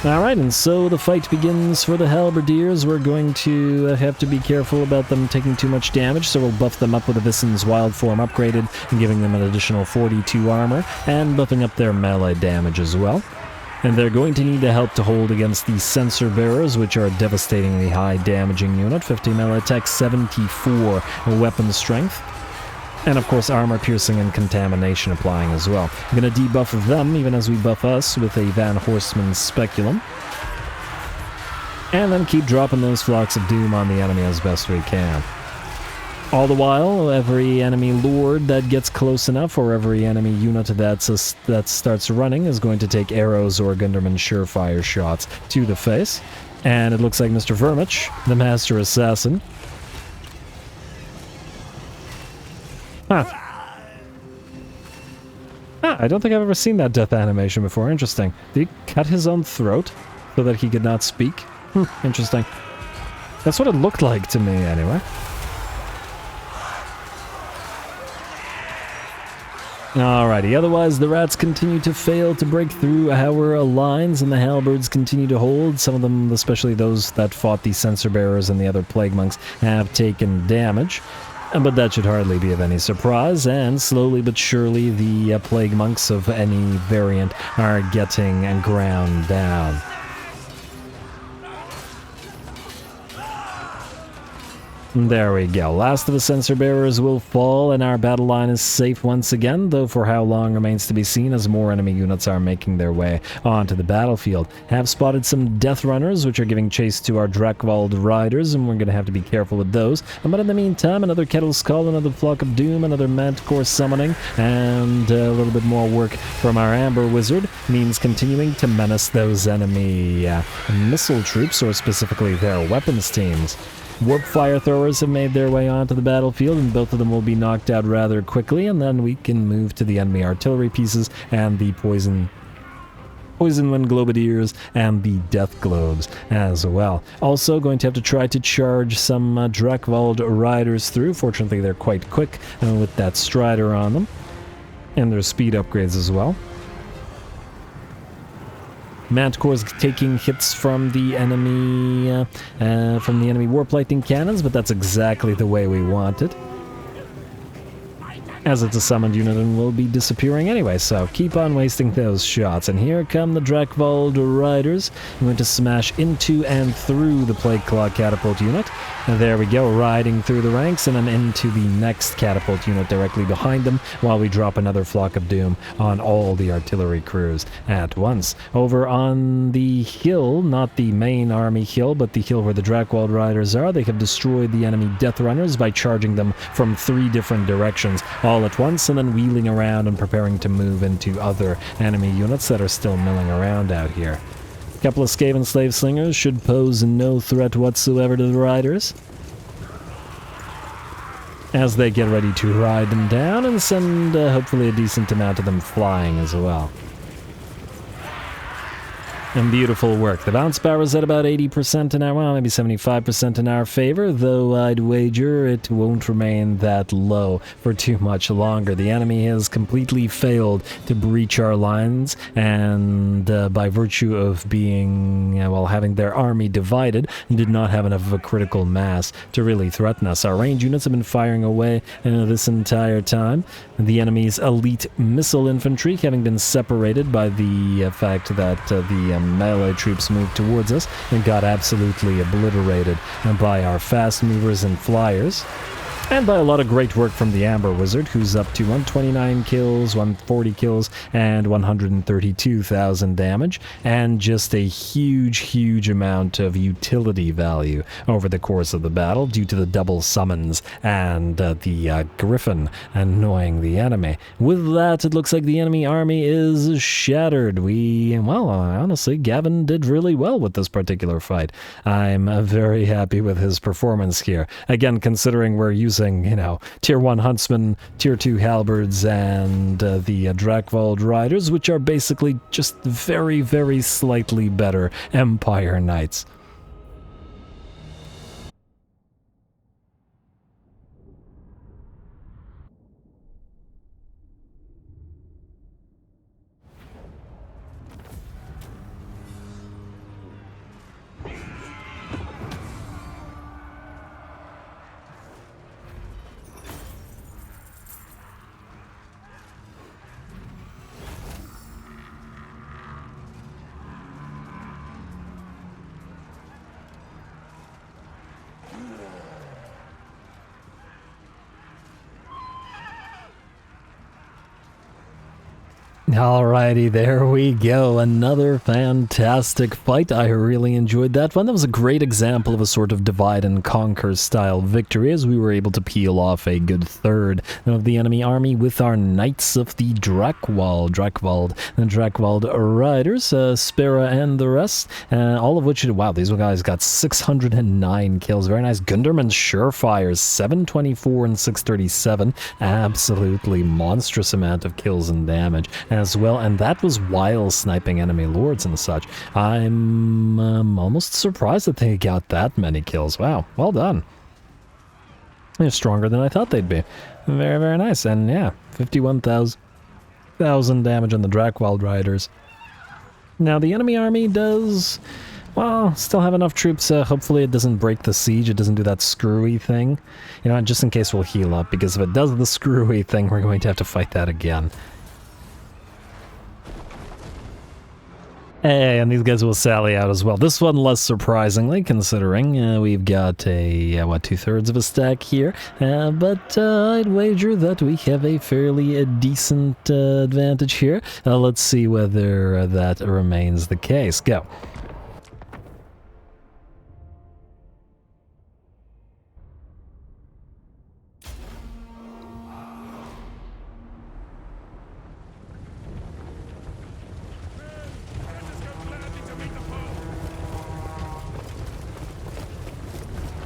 Alright, and so the fight begins for the Halberdiers. We're going to have to be careful about them taking too much damage, so we'll buff them up with a Vissen's Wild Form upgraded and giving them an additional 42 armor, and buffing up their melee damage as well. And they're going to need the help to hold against the Sensor Bearers, which are a devastatingly high damaging unit, 50 melee attack, 74 weapon strength. And of course armor piercing and contamination applying as well. I'm going to debuff them even as we buff us with a Van Horstman's Speculum. And then keep dropping those Flocks of Doom on the enemy as best we can. All the while, every enemy lord that gets close enough, or every enemy unit that starts running, is going to take arrows or Gunderman Surefire shots to the face. And it looks like Mr. Vermich, the Master Assassin, I don't think I've ever seen that death animation before. Interesting. Did he cut his own throat so that he could not speak? Interesting. That's what it looked like to me, anyway. Alrighty, otherwise the rats continue to fail to break through our lines, and the halberds continue to hold. Some of them, especially those that fought the Sensor Bearers and the other Plague Monks, have taken damage. But that should hardly be of any surprise, and slowly but surely the Plague Monks of any variant are getting ground down. There we go. Last of the Sensor Bearers will fall, and our battle line is safe once again, though for how long remains to be seen as more enemy units are making their way onto the battlefield. Have spotted some Death Runners, which are giving chase to our DRAKWALD riders, and we're going to have to be careful with those. But in the meantime, another Kettle Skull, another Flock of Doom, another Manticore summoning, and a little bit more work from our Amber Wizard means continuing to menace those enemy missile troops, or specifically their weapons teams. Warp Fire Throwers have made their way onto the battlefield, and both of them will be knocked out rather quickly, and then we can move to the enemy artillery pieces and the Poison Wind Globadiers and the Death Globes as well. Also going to have to try to charge some DRAKWALD riders through. Fortunately, they're quite quick with that Strider on them, and their speed upgrades as well. Manticore's taking hits from the enemy Warp Lightning cannons, but that's exactly the way we want it, as it's a summoned unit and will be disappearing anyway, so keep on wasting those shots. And here come the DRAKWALD riders. I'm going to smash into and through the Plague Claw catapult unit. And there we go, riding through the ranks and then into the next catapult unit directly behind them, while we drop another Flock of Doom on all the artillery crews at once. Over on the hill, not the main army hill, but the hill where the DRAKWALD riders are, they have destroyed the enemy Death Runners by charging them from 3 different directions all at once, and then wheeling around and preparing to move into other enemy units that are still milling around out here. Couple of Skaven Slave Slingers should pose no threat whatsoever to the riders, as they get ready to ride them down and send hopefully a decent amount of them flying as well. And beautiful work. The bounce power is at about 80% in our, well, maybe 75% in our favor, though I'd wager it won't remain that low for too much longer. The enemy has completely failed to breach our lines, and by virtue of being, well, having their army divided, did not have enough of a critical mass to really threaten us. Our range units have been firing away this entire time. The enemy's elite missile infantry having been separated by the fact that the melee troops moved towards us and got absolutely obliterated by our fast movers and flyers. And by a lot of great work from the Amber Wizard, who's up to 129 kills, 140 kills, and 132,000 damage, and just a huge amount of utility value over the course of the battle due to the double summons and the Griffin annoying the enemy. With that, it looks like the enemy army is shattered. Well, honestly, Gavin did really well with this particular fight. I'm very happy with his performance here. Again, considering we're using, you know, tier 1 huntsmen, tier 2 halberds, and the DRAKWALD riders, which are basically just very slightly better Empire knights. Alrighty, there we go. Another fantastic fight. I really enjoyed that one. That was a great example of a sort of divide and conquer style victory, as we were able to peel off a good third of the enemy army with our Knights of the DRAKWALD, the DRAKWALD riders, Spera and the rest, all of which, wow, these guys got 609 kills. Very nice. Gunderman's Surefires, 724 and 637. Absolutely monstrous amount of kills and damage as well, and that was while sniping enemy lords and such. I'm almost surprised that they got that many kills. Wow, well done. They're stronger than I thought they'd be. Very nice. And yeah, 51,000 damage on the DRAKWALD riders. Now the enemy army does, well, still have enough troops. Hopefully it doesn't break the siege. It doesn't do that screwy thing. You know, just in case we'll heal up, because if it does the screwy thing, we're going to have to fight that again. Hey, and these guys will sally out as well. This one less surprisingly, considering we've got a, what, 2/3 of a stack here. But I'd wager that we have a fairly decent advantage here. Let's see whether that remains the case. Go.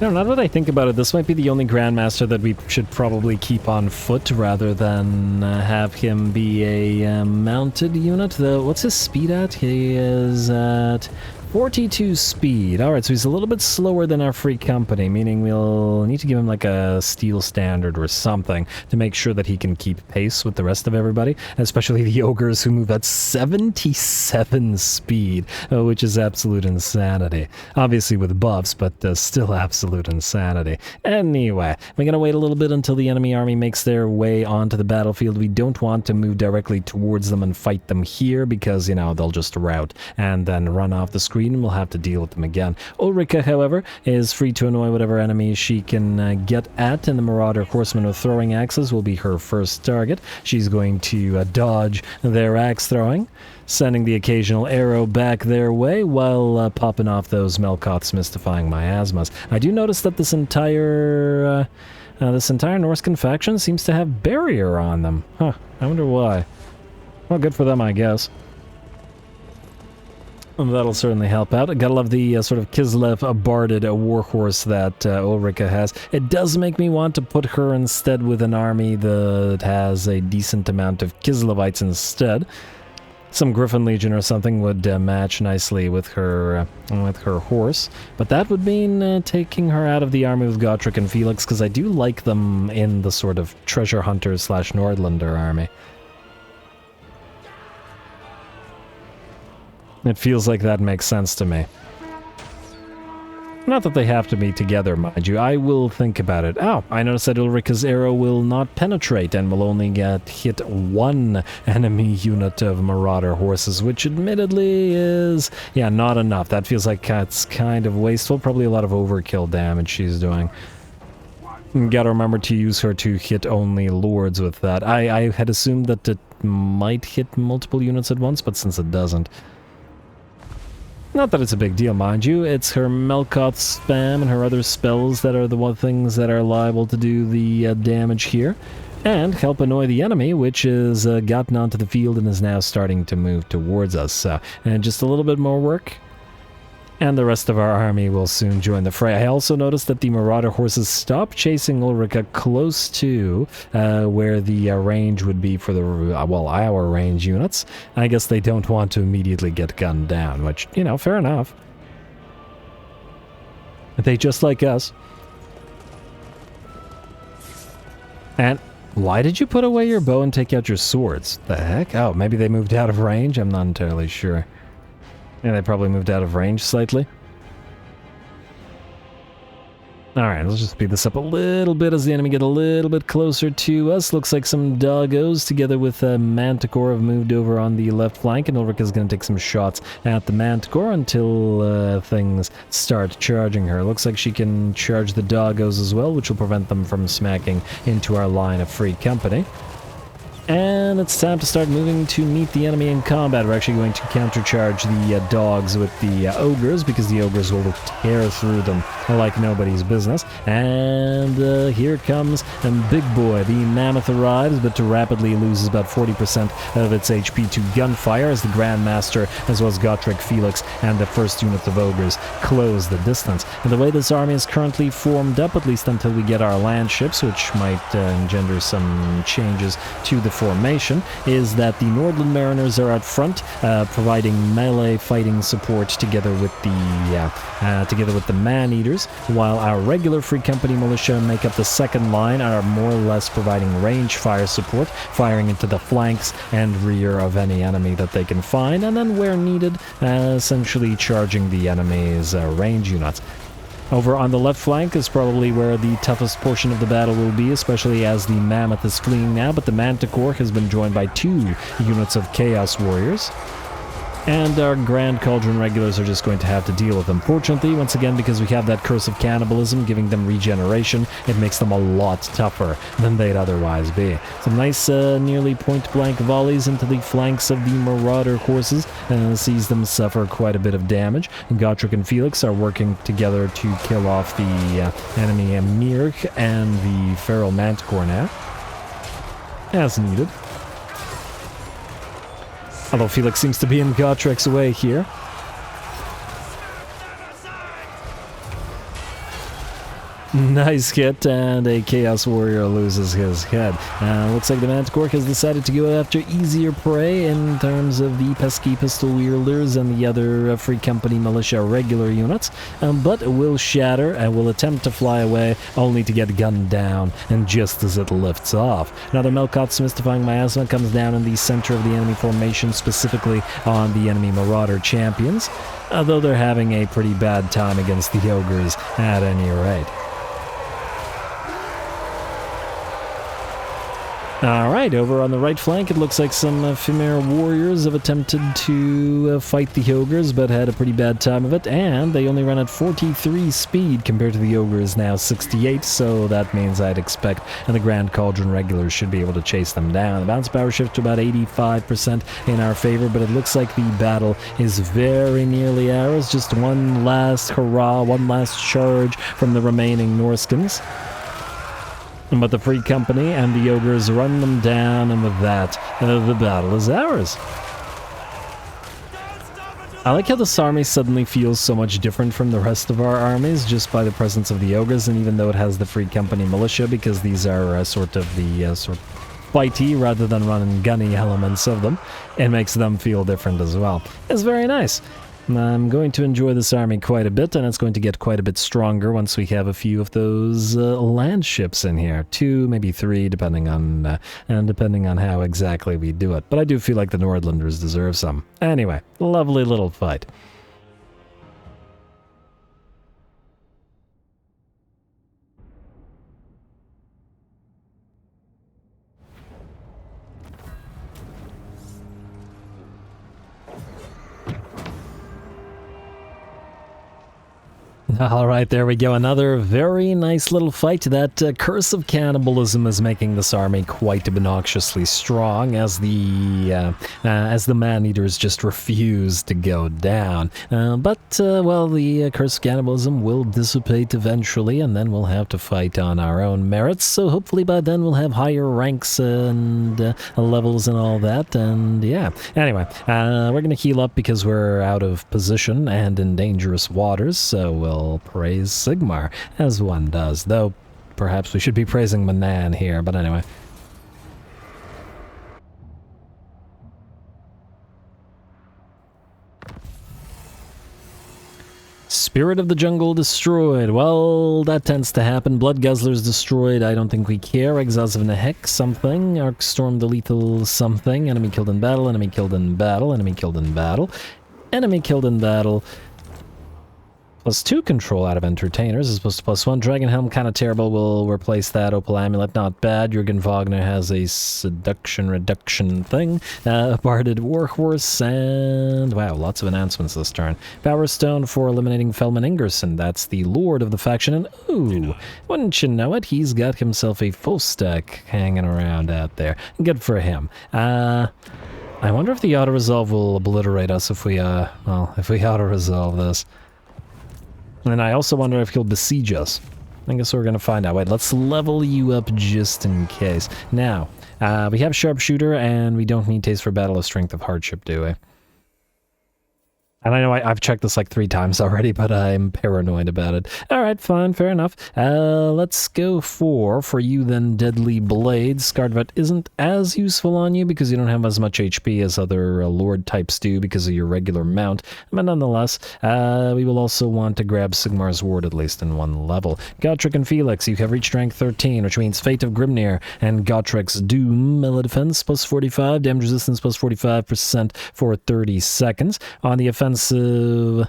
No, now that I think about it, this might be the only Grandmaster that we should probably keep on foot rather than have him be a mounted unit. What's his speed at? He is at 42 speed. Alright, so he's a little bit slower than our free company, meaning we'll need to give him like a steel standard or something to make sure that he can keep pace with the rest of everybody, especially the ogres who move at 77 speed, which is absolute insanity. Obviously with buffs, but still absolute insanity. Anyway, we're going to wait a little bit until the enemy army makes their way onto the battlefield. We don't want to move directly towards them and fight them here because, you know, they'll just rout and then run off the screen. And we'll have to deal with them again. Ulrika, however, is free to annoy whatever enemies she can get at, and the Marauder Horseman with throwing axes will be her first target. She's going to dodge their axe throwing, sending the occasional arrow back their way while popping off those Melkoths, mystifying miasmas. I do notice that this entire Norscan faction seems to have barrier on them. Huh, I wonder why. Well, good for them, I guess. That'll certainly help out. I gotta love the sort of Kislev barded warhorse that Ulrika has. It does make me want to put her instead with an army that has a decent amount of Kislevites instead. Some Griffin Legion or something would match nicely with her horse, but that would mean taking her out of the army with Gotrek and Felix, because I do like them in the sort of treasure hunter / Nordlander army. It feels like that makes sense to me. Not that they have to be together, mind you. I will think about it. Oh, I noticed that Ulrika's arrow will not penetrate and will only hit one enemy unit of Marauder horses, which admittedly is, yeah, not enough. That feels like it's kind of wasteful. Probably a lot of overkill damage she's doing. Gotta remember to use her to hit only lords with that. I had assumed that it might hit multiple units at once, but since it doesn't. Not that it's a big deal, mind you. It's her Melkoth spam and her other spells that are the one things that are liable to do the damage here. And help annoy the enemy, which has gotten onto the field and is now starting to move towards us. So, and just a little bit more work, and the rest of our army will soon join the fray. I also noticed that the Marauder horses stopped chasing Ulrika close to where the range would be for the, well, our range units. I guess they don't want to immediately get gunned down, which, you know, fair enough. They just like us. And why did you put away your bow and take out your swords? The heck? Oh, maybe they moved out of range? I'm not entirely sure. Yeah, they probably moved out of range slightly. Alright, let's just speed this up a little bit as the enemy get a little bit closer to us. Looks like some doggos together with Manticore have moved over on the left flank, and Ulrika's going to take some shots at the Manticore until things start charging her. Looks like she can charge the doggos as well, which will prevent them from smacking into our line of free company. And it's time to start moving to meet the enemy in combat. We're actually going to countercharge the dogs with the ogres, because the ogres will tear through them like nobody's business. And here comes Big Boy. The Mammoth arrives, but rapidly loses about 40% of its HP to gunfire as the Grandmaster, as well as Gotrek, Felix, and the first unit of ogres close the distance. And the way this army is currently formed up, at least until we get our land ships, which might engender some changes to the formation, is that the Nordland Mariners are out front, providing melee fighting support together with the Man-Eaters, while our regular Free Company militia make up the second line and are more or less providing range fire support, firing into the flanks and rear of any enemy that they can find, and then where needed, essentially charging the enemy's range units. Over on the left flank is probably where the toughest portion of the battle will be, especially as the Mammoth is fleeing now, but the Manticore has been joined by 2 units of Chaos Warriors. And our Grand Cauldron regulars are just going to have to deal with them. Fortunately, once again, because we have that curse of cannibalism giving them regeneration, it makes them a lot tougher than they'd otherwise be. Some nice nearly point-blank volleys into the flanks of the Marauder horses sees them suffer quite a bit of damage. And Gotrek and Felix are working together to kill off the enemy Mirk and the Feral Manticore now, as needed. Although Felix seems to be in Gotrek's way here. Nice hit, and a Chaos Warrior loses his head. Looks like the Manticore has decided to go after easier prey in terms of the pesky pistol wielders and the other Free Company militia regular units, but will shatter and will attempt to fly away, only to get gunned down, and just as it lifts off. Another Melkoth's Mystifying Miasma comes down in the center of the enemy formation, specifically on the enemy Marauder champions, though they're having a pretty bad time against the ogres at any rate. Alright, over on the right flank, it looks like some Femere warriors have attempted to fight the ogres, but had a pretty bad time of it, and they only run at 43 speed compared to the ogres now 68, so that means I'd expect the Grand Cauldron regulars should be able to chase them down. The bounce power shift to about 85% in our favor, but it looks like the battle is very nearly ours. Just one last hurrah, one last charge from the remaining Norskins. But the Free Company and the ogres run them down, and with that, the battle is ours. I like how this army suddenly feels so much different from the rest of our armies just by the presence of the ogres, and even though it has the Free Company militia, because these are sort of the sort of fighty rather than run and gunny elements of them, it makes them feel different as well. It's very nice. I'm going to enjoy this army quite a bit, and it's going to get quite a bit stronger once we have a few of those land ships in here. 2, maybe 3, depending on how exactly we do it. But I do feel like the Nordlanders deserve some. Anyway, lovely little fight. Alright, there we go. Another very nice little fight. That curse of cannibalism is making this army quite obnoxiously strong as the man-eaters just refuse to go down. Well, the curse of cannibalism will dissipate eventually, and then we'll have to fight on our own merits. So hopefully by then we'll have higher ranks and levels and all that, and yeah. Anyway, we're going to heal up because we're out of position and in dangerous waters, so we'll praise Sigmar, as one does, though perhaps we should be praising Manan here, but anyway. Spirit of the Jungle destroyed. Well, that tends to happen. Blood Guzzlers destroyed. I don't think we care. Exiles of Nehek, something. Arcstorm the Lethal, something. Enemy killed in battle. Enemy killed in battle. Enemy killed in battle. Enemy killed in battle. +2 control out of entertainers as opposed to +1. Dragon Helm, kind of terrible. We'll replace that. Opal Amulet, not bad. Jürgen Wagner has a seduction reduction thing. Barded Warhorse, and wow, lots of announcements this turn. Power Stone for eliminating Felman Ingerson. That's the lord of the faction, and ooh, wouldn't you know it, he's got himself a full stack hanging around out there. Good for him. I wonder if the auto-resolve will obliterate us if we auto-resolve this. And I also wonder if he'll besiege us. I guess we're going to find out. Wait, let's level you up just in case. Now, we have Sharpshooter, and we don't need Taste for Battle or Strength of Hardship, do we? And I know I've checked this like 3 times already, but I'm paranoid about it. Alright, fine, fair enough. Let's go for you then, Deadly Blade. Scarred Vet isn't as useful on you because you don't have as much HP as other Lord types do because of your regular mount. But nonetheless, we will also want to grab Sigmar's Ward at least in 1 level. Gotrek and Felix, you have reached rank 13, which means Fate of Grimhammer and Gotrek's Doom. Melee defense +45, damage resistance +45% for 30 seconds. On the offensive, melee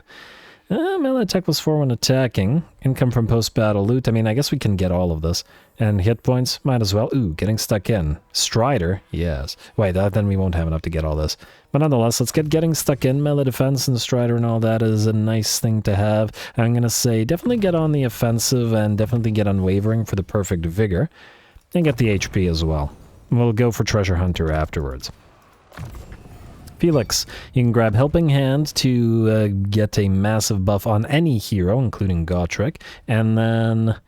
attack +4 when attacking. Income from post-battle loot. I mean, I guess we can get all of this. And hit points, might as well. Ooh, getting stuck in. Strider, yes. Wait, then we won't have enough to get all this. But nonetheless, let's get getting stuck in. Melee defense and Strider and all that is a nice thing to have. I'm going to say definitely get on the offensive and definitely get Unwavering for the perfect vigor. And get the HP as well. We'll go for Treasure Hunter afterwards. Felix, you can grab Helping Hand to get a massive buff on any hero, including Gotrek, and then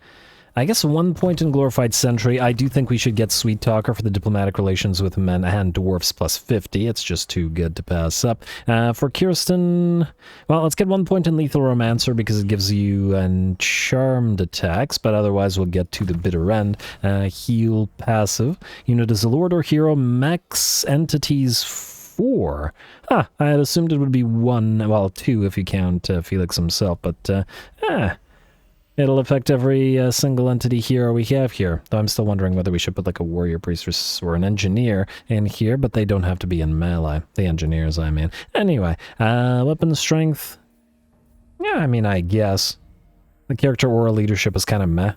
I guess 1 point in Glorified Sentry. I do think we should get Sweet Talker for the diplomatic relations with men and dwarfs +50. It's just too good to pass up. For Kirsten, well, let's get 1 point in Lethal Romancer because it gives you charmed attacks, but otherwise we'll get to the bitter end. Heal passive. Unit is a lord or hero, max entities 4. I had assumed it would be 1, well, 2 if you count Felix himself, but it'll affect every single entity hero we have here. Though I'm still wondering whether we should put like a warrior priest or an engineer in here, but they don't have to be in melee. The engineers, I mean. Anyway, weapon strength. Yeah, I mean, I guess. The character aura leadership is kind of meh.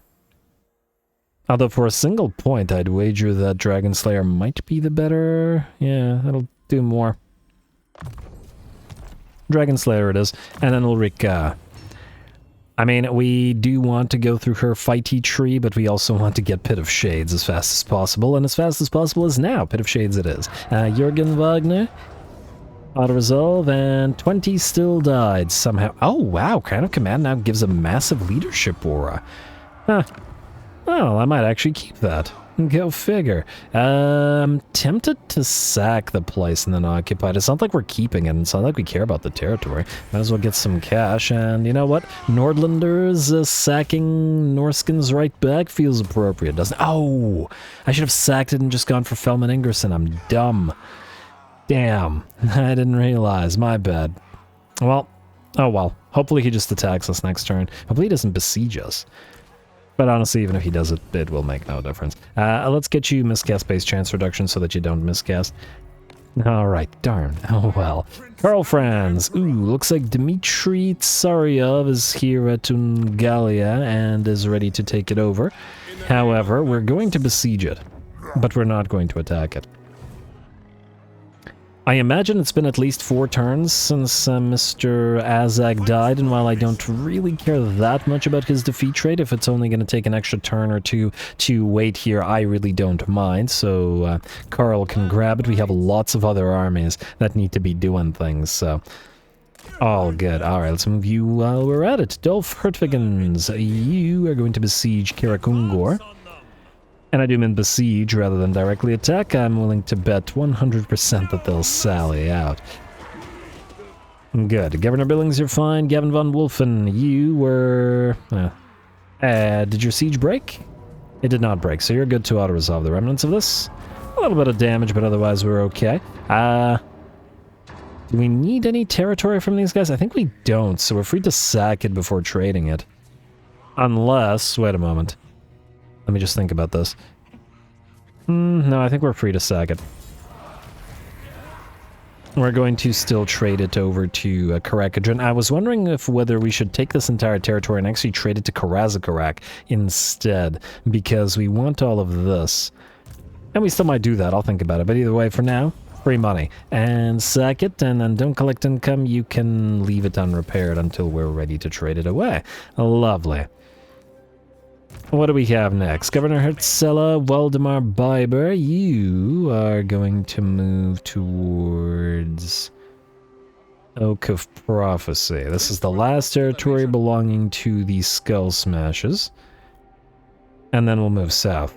Although for a single point, I'd wager that Dragon Slayer might be the better. Yeah, that'll do more. Dragon Slayer it is. And then Ulrika. I mean, we do want to go through her fighty tree, but we also want to get Pit of Shades as fast as possible, and as fast as possible is now. Pit of Shades it is. Jürgen Wagner, auto-resolve, and 20 still died somehow. Oh, wow, Crown of Command now gives a massive leadership aura. Huh. Well, I might actually keep that. Go figure. I'm tempted to sack the place and then occupy it. It's not like we're keeping it. It's not like we care about the territory. Might as well get some cash. And you know what? Nordlanders sacking Norskins right back feels appropriate, doesn't it? Oh! I should have sacked it and just gone for Felman Ingerson. I'm dumb. Damn. I didn't realize. My bad. Well, oh well. Hopefully he just attacks us next turn. Hopefully he doesn't besiege us. But honestly, even if he does it, it will make no difference. Let's get you miscast-based chance reduction so that you don't miscast. Alright, darn. Oh well. Karl Franz. Ooh, looks like Dmitry Tsaryov is here at Tungalia and is ready to take it over. However, we're going to besiege it, but we're not going to attack it. I imagine it's been at least 4 turns since Mr. Azag died, and while I don't really care that much about his defeat rate, if it's only going to take an extra turn or two to wait here, I really don't mind, so Karl can grab it. We have lots of other armies that need to be doing things, so all good. Alright, let's move you while we're at it. Dolph Hertwigens, you are going to besiege Kirakungor. And I do mean besiege rather than directly attack. I'm willing to bet 100% that they'll sally out. Good. Governor Billings, you're fine. Gavin von Wolfen, you were... did your siege break? It did not break, so you're good to auto-resolve the remnants of this. A little bit of damage, but otherwise we're okay. Do we need any territory from these guys? I think we don't, so we're free to sack it before trading it. Unless... wait a moment. Let me just think about this. No, I think we're free to sack it. We're going to still trade it over to Karakadrin. I was wondering whether we should take this entire territory and actually trade it to Karazakarak instead, because we want all of this. And we still might do that, I'll think about it. But either way, for now, free money. And sack it, and then don't collect income. You can leave it unrepaired until we're ready to trade it away. Lovely. What do we have next? Governor Hertzela, Waldemar Biber, you are going to move towards Oak of Prophecy. This is the last territory belonging to the Skull Smashes. And then we'll move south.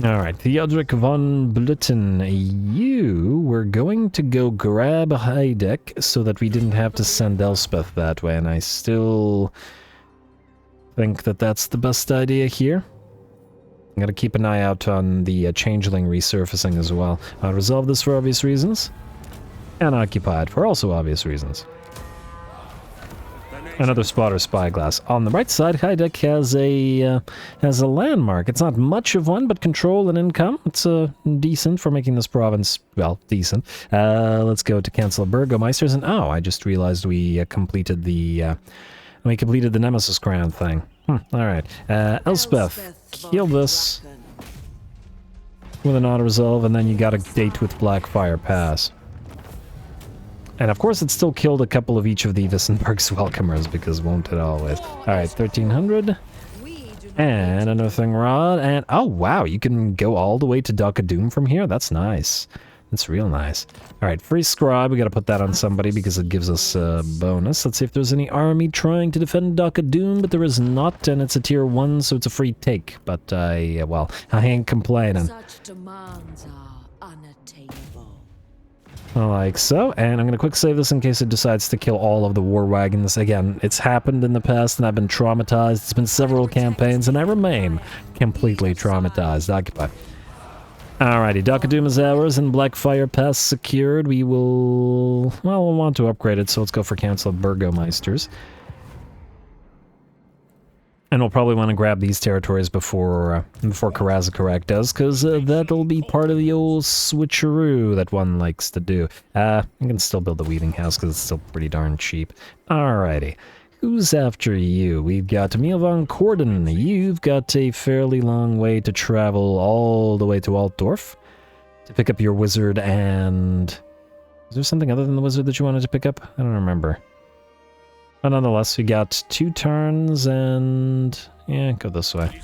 Alright, Theodoric von Blüten, you were going to go grab Heidek so that we didn't have to send Elspeth that way, and I still... think that that's the best idea here. I'm gonna keep an eye out on the changeling resurfacing as well. I'll resolve this for obvious reasons, and occupy it for also obvious reasons. Another spotter spyglass. On the right side, Heidek has a landmark. It's not much of one, but control and income. It's decent for making this province, well, decent. Let's go to Council of Burgomeisters, and oh, I just realized we completed the Nemesis Crown thing. Alright. Elspeth, kill this with an auto-resolve, and then you got a date with Blackfire Pass. And of course it still killed a couple of each of the Wissenberg's welcomers, because won't it always? Alright, 1300. And another thing rod, and oh wow, you can go all the way to Dock of Doom from here? That's nice. That's real nice. Alright, free scribe. We gotta put that on somebody because it gives us a bonus. Let's see if there's any army trying to defend Dock of Doom, but there is not, and it's a tier 1, so it's a free take. But well, I ain't complaining. Such demands are unattainable. Like so, and I'm gonna quick save this in case it decides to kill all of the war wagons. Again, it's happened in the past and I've been traumatized. It's been several campaigns and I remain completely traumatized. Occupy. Alrighty, Dock of Doom is ours and Blackfire Pass secured. We will... well, we'll want to upgrade it, so let's go for Council of Burgomeisters. And we'll probably want to grab these territories before Karazakarak does, because that'll be part of the old switcheroo that one likes to do. I can still build the Weaving House, because it's still pretty darn cheap. Alrighty. Who's after you? We've got Emil von Corden. You've got a fairly long way to travel all the way to Altdorf to pick up your wizard and... is there something other than the wizard that you wanted to pick up? I don't remember. But nonetheless, we got 2 turns and... yeah, go this way.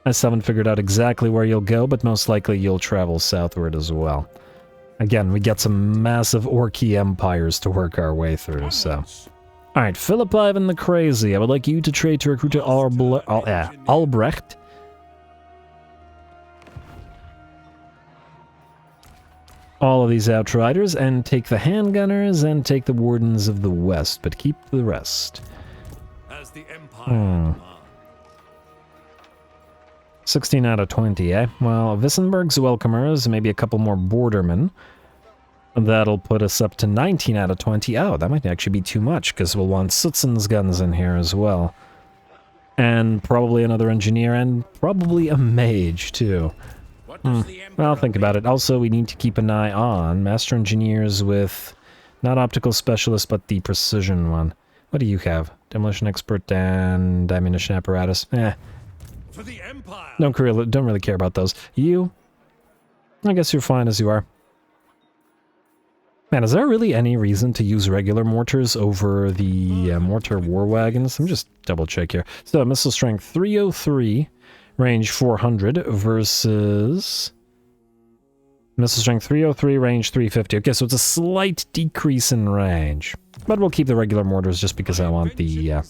I still haven't figured out exactly where you'll go, but most likely you'll travel southward as well. Again, we got some massive Orky empires to work our way through, so... Alright, Philip Ivan the Crazy. I would like you to trade to recruit Albrecht all of these Outriders and take the Handgunners and take the Wardens of the West, but keep the rest. As the Empire 16 out of 20, eh? Well, Wissenberg's Welcomers, maybe a couple more Bordermen. That'll put us up to 19 out of 20. Oh, that might actually be too much, because we'll want Sutzen's guns in here as well. And probably another engineer, and probably a mage, too. Well, think about it. Also, we need to keep an eye on Master Engineers with, not Optical Specialist, but the Precision one. What do you have? Demolition Expert and Ammunition Apparatus. for the Empire. Don't really care about those. You? I guess you're fine as you are. Man, is there really any reason to use regular mortars over the mortar war wagons? Let me just double check here. So, missile strength 303, range 400 versus missile strength 303, range 350. Okay, so it's a slight decrease in range. But we'll keep the regular mortars just because I want the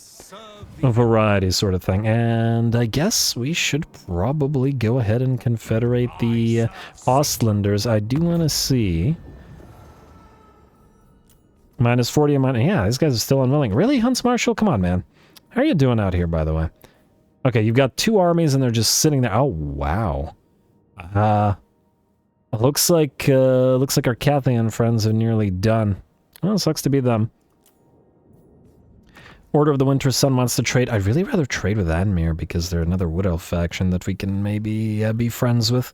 variety sort of thing. And I guess we should probably go ahead and confederate the Ostlanders. I do want to see... Minus 40 and yeah, these guys are still unwilling. Really, Hunts Marshal? Come on, man. How are you doing out here, by the way? Okay, you've got 2 armies and they're just sitting there. Oh, wow. Looks like our Cathian friends have nearly done. Well, sucks to be them. Order of the Winter Sun wants to trade. I'd really rather trade with Admir because they're another Wood Elf faction that we can maybe be friends with.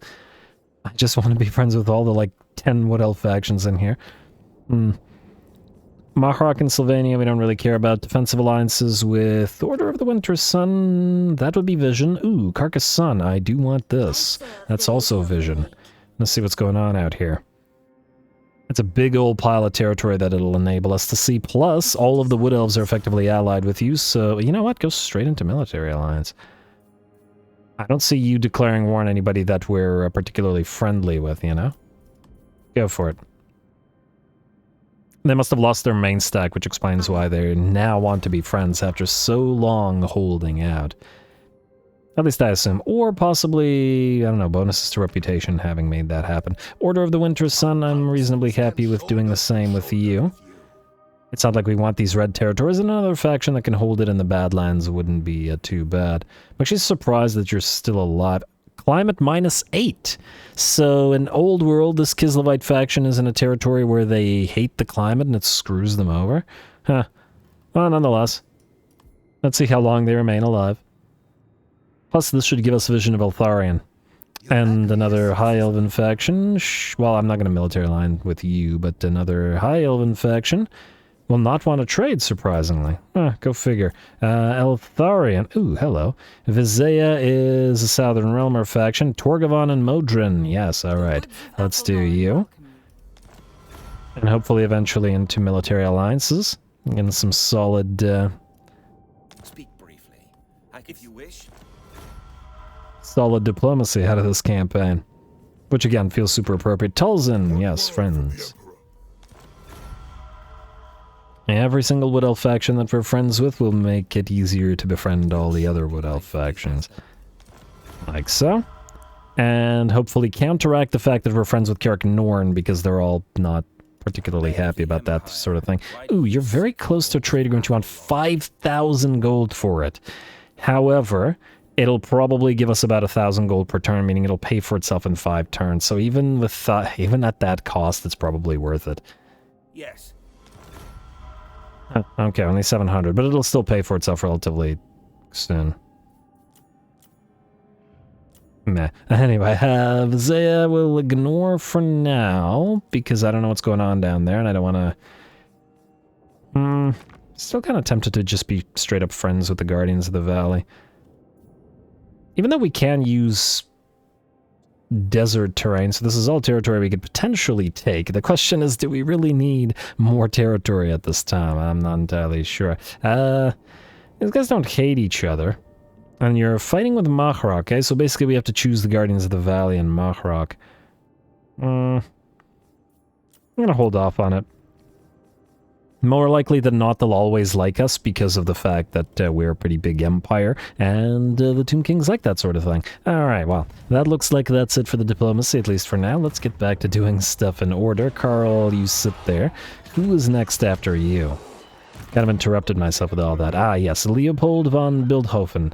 I just want to be friends with all the, like, 10 Wood Elf factions in here. Mahrok and Sylvania, we don't really care about. Defensive alliances with Order of the Winter Sun, that would be Vision. Ooh, Carcass Sun, I do want this. That's also Vision. Let's see what's going on out here. It's a big old pile of territory that it'll enable us to see. Plus, all of the Wood Elves are effectively allied with you, so you know what? Go straight into military alliance. I don't see you declaring war on anybody that we're particularly friendly with, you know? Go for it. They must have lost their main stack, which explains why they now want to be friends after so long holding out. At least I assume. Or possibly, I don't know, bonuses to reputation having made that happen. Order of the Winter Sun, I'm reasonably happy with doing the same with you. It's not like we want these red territories, and another faction that can hold it in the Badlands wouldn't be too bad. I'm actually surprised that you're still alive. Climate -8. So in Old World, this Kislevite faction is in a territory where they hate the climate and it screws them over. Huh. Well, nonetheless. Let's see how long they remain alive. Plus, this should give us a vision of Eltharion. And another High Elven faction. Well, I'm not going to military line with you, but another High Elven faction will not want to trade, surprisingly. Go figure. Eltharion. Ooh, hello. Vizaya is a Southern Realmer faction. Torgavon and Modron. Yes, alright. Let's do you. And hopefully eventually into military alliances. And some solid, Speak briefly, if you wish. solid diplomacy out of this campaign. Which again, feels super appropriate. Tulzin, yes, friends. Every single Wood Elf faction that we're friends with will make it easier to befriend all the other Wood Elf factions. Like so. And hopefully counteract the fact that we're friends with Karak Norn, because they're all not particularly happy about that sort of thing. Ooh, you're very close to trading, going to want 5,000 gold for it. However, it'll probably give us about 1,000 gold per turn, meaning it'll pay for itself in 5 turns. So even with even at that cost, it's probably worth it. Yes. Okay, only 700, but it'll still pay for itself relatively soon. Meh. Anyway, Zaya will ignore for now, because I don't know what's going on down there, and I don't want to... Still kind of tempted to just be straight up friends with the Guardians of the Valley. Even though we can use desert terrain, so this is all territory we could potentially take. The question is, do we really need more territory at this time? I'm not entirely sure. These guys don't hate each other. And you're fighting with Mahrok, okay? So basically we have to choose the Guardians of the Valley and Mahrok. I'm gonna hold off on it. More likely than not, they'll always like us because of the fact that we're a pretty big empire, and the Tomb Kings like that sort of thing. Alright, well, that looks like that's it for the diplomacy, at least for now. Let's get back to doing stuff in order. Karl, you sit there. Who is next after you? Kind of interrupted myself with all that. Ah, yes, Leopold von Bildhofen.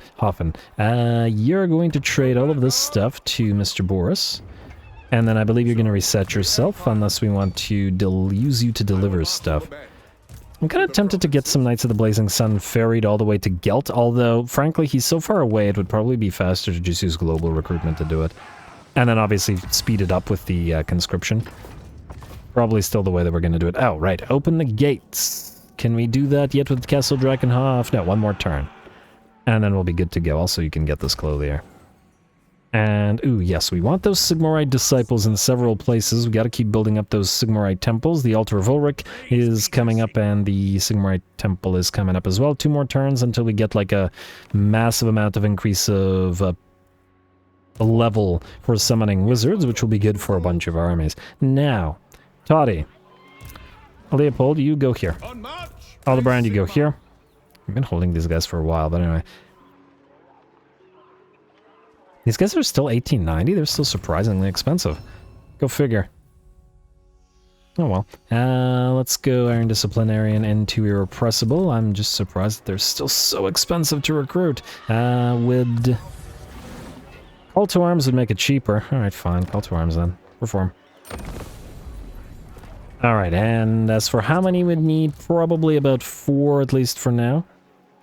You're going to trade all of this stuff to Mr. Boris. And then I believe you're going to reset yourself, unless we want to use you to deliver stuff. I'm kind of tempted to get some Knights of the Blazing Sun ferried all the way to Gelt, although, frankly, he's so far away it would probably be faster to just use global recruitment to do it. And then obviously speed it up with the conscription. Probably still the way that we're going to do it. Oh, right, open the gates. Can we do that yet with Castle Drakenhof? No, one more turn. And then we'll be good to go. Also, you can get this clothier. And, ooh, yes, we want those Sigmarite disciples in several places. We got to keep building up those Sigmarite temples. The Altar of Ulrich is coming up, and the Sigmarite temple is coming up as well. 2 more turns until we get, like, a massive amount of increase of a level for summoning wizards, which will be good for a bunch of armies. Now, Toddy. Leopold, you go here. Aldebrand, you go here. I've been holding these guys for a while, but anyway. These guys are still 1890. They're still surprisingly expensive. Go figure. Oh well. Let's go Iron Disciplinarian into Irrepressible. I'm just surprised that they're still so expensive to recruit. Would Call to Arms would make it cheaper. Alright, fine. Call to Arms then. Reform. Alright, and as for how many we'd need, probably about 4 at least for now.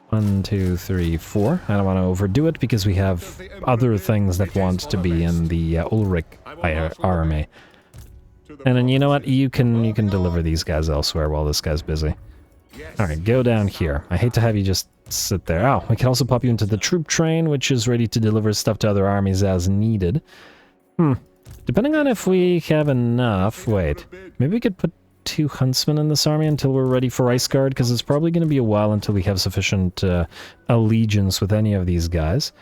1, 2, 3, 4. I don't want to overdo it because we have other things that want to be in the Ulrich army. And then you know what? You can deliver these guys elsewhere while this guy's busy. Alright, go down here. I hate to have you just sit there. Oh, we can also pop you into the troop train, which is ready to deliver stuff to other armies as needed. Depending on if we have enough... Wait, maybe we could put 2 huntsmen in this army until we're ready for Ice Guard, because it's probably going to be a while until we have sufficient allegiance with any of these guys.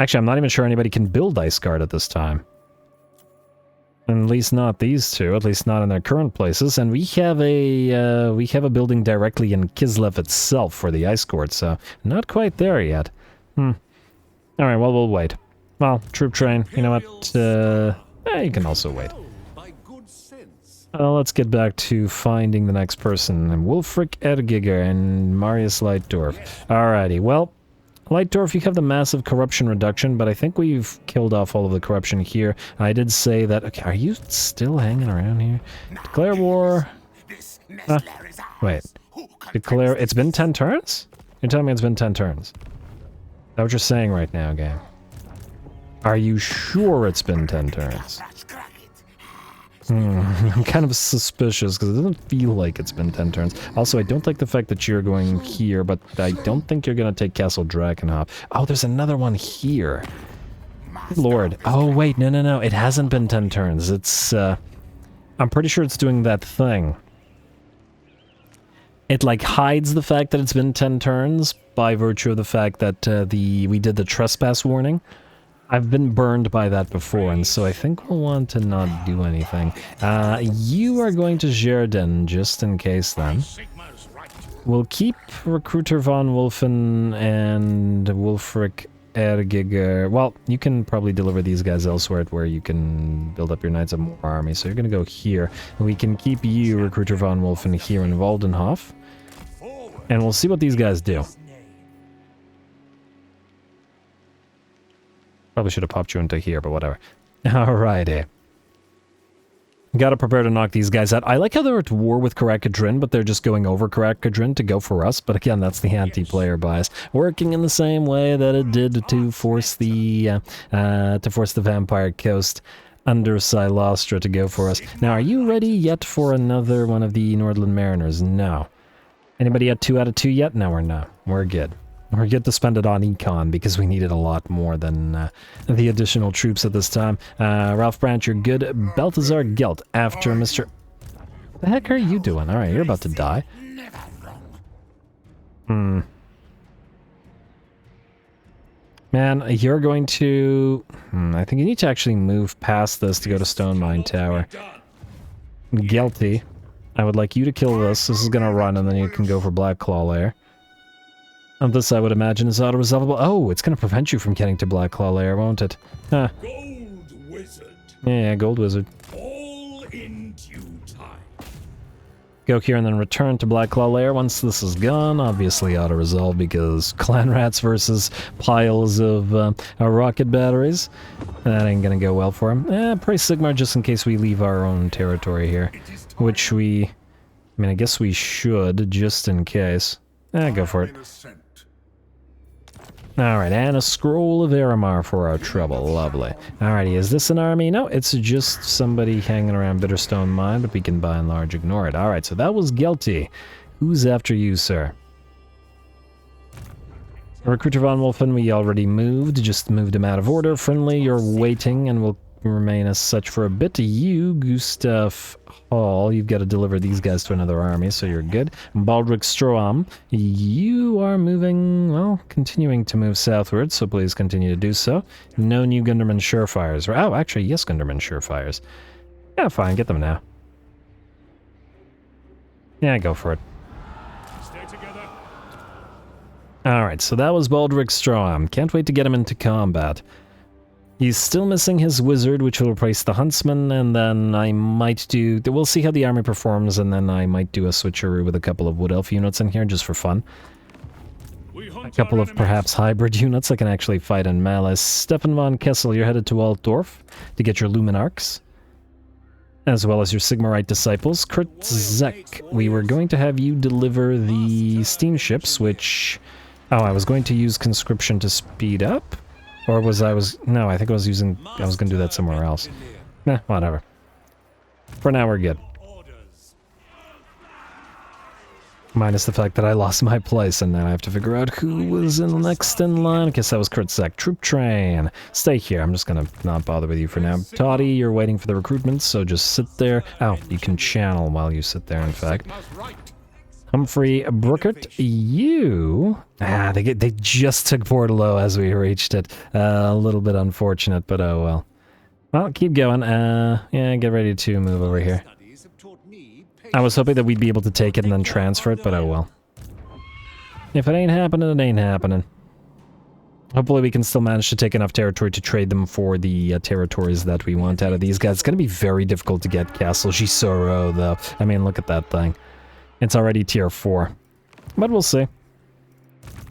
Actually, I'm not even sure anybody can build Ice Guard at this time. At least not these two, at least not in their current places, and we have a building directly in Kislev itself for the Ice Guard, so not quite there yet. Alright, well, we'll wait. Well, troop train, you know what, you can also wait. Let's get back to finding the next person. Wulfric Ergiger and Marius Leitdorf. Alrighty, well, Leitdorf, you have the massive corruption reduction, but I think we've killed off all of the corruption here. I did say that... Okay, are you still hanging around here? Declare war... wait. Declare... It's been 10 turns? You're telling me it's been 10 turns? Is that what you're saying right now, game? Are you sure it's been 10 turns? I'm kind of suspicious, because it doesn't feel like it's been 10 turns. Also, I don't like the fact that you're going here, but I don't think you're going to take Castle Drakenhof. Oh, there's another one here. Good Lord. Oh, wait, no. It hasn't been 10 turns. It's, I'm pretty sure it's doing that thing. It, like, hides the fact that it's been 10 turns by virtue of the fact that we did the trespass warning. I've been burned by that before, and so I think we'll want to not do anything. You are going to Jerden, just in case then. We'll keep Recruiter von Wolfen and Wulfric Ergiger. Well, you can probably deliver these guys elsewhere where you can build up your Knights of More army, so you're going to go here. We can keep you, Recruiter von Wolfen, here in Waldenhof. And we'll see what these guys do. Probably should have popped you into here, but whatever. Alrighty. Gotta prepare to knock these guys out. I like how they're at war with Karakadrin, but they're just going over Karakadrin to go for us. But again, that's the anti-player bias. Working in the same way that it did to force the Vampire Coast under Silostra to go for us. Now, are you ready yet for another one of the Nordland Mariners? No. Anybody at 2 out of 2 yet? No, we're not. We're good. We're good to spend it on econ because we needed a lot more than the additional troops at this time. Ralph Brandt, you're good. Balthazar Gelt after Mr... What the heck are you doing? Alright, you're about to die. Man, you're going to... I think you need to actually move past this to go to Stone Mine Tower. Gelty. I would like you to kill this. This is gonna run, and then you can go for Blackclaw Lair. And this, I would imagine, is auto-resolvable. Oh, it's gonna prevent you from getting to Blackclaw Lair, won't it? Huh. Gold wizard. Yeah, Gold Wizard. All in due time. Go here and then return to Blackclaw Lair once this is gone. Obviously auto-resolve because clan rats versus piles of rocket batteries. That ain't gonna go well for him. Pray Sigmar just in case we leave our own territory here. Which we... I mean, I guess we should, just in case. Go for it. Alright, and a scroll of Aramar for our trouble. Lovely. Alrighty, is this an army? No, it's just somebody hanging around Bitterstone Mine, but we can by and large ignore it. Alright, so that was Gelty. Who's after you, sir? Recruiter von Wolfen, we already moved. Just moved him out of order. Friendly, you're waiting and will remain as such for a bit. You, Gustav Hall, you've got to deliver these guys to another army, so you're good. Baldric Stroam, you are moving, well, continuing to move southward, so please continue to do so. No new Gunderman Surefires. Oh, actually, yes, Gunderman Surefires. Yeah, fine, get them now. Yeah, go for it. Stay together. Alright, so that was Baldric Stroam. Can't wait to get him into combat. He's still missing his wizard, which will replace the huntsman, and then I might do... We'll see how the army performs, and then I might do a switcheroo with a couple of wood elf units in here, just for fun. A couple of perhaps hybrid units that can actually fight in malice. Stefan von Kessel, you're headed to Altdorf to get your Luminarchs, as well as your Sigmarite disciples. Kurt Zek, we were going to have you deliver the steamships, which... Oh, I was going to use conscription to speed up? Or no, I think I was going to do that somewhere else. Nah, whatever. For now, we're good. Minus the fact that I lost my place, and now I have to figure out who was next in line. I guess that was Kurtzak. Troop train. Stay here. I'm just gonna not bother with you for now. Toddy, you're waiting for the recruitment, so just sit there. Oh, you can channel while you sit there, in fact. Humphrey Brookert, you... they just took Portalo as we reached it. A little bit unfortunate, but oh well. Well, keep going. Yeah, get ready to move over here. I was hoping that we'd be able to take it and then transfer it, but oh well. If it ain't happening, it ain't happening. Hopefully we can still manage to take enough territory to trade them for the territories that we want out of these guys. It's going to be very difficult to get Castle Gisoro, though. I mean, look at that thing. It's already tier 4. But we'll see.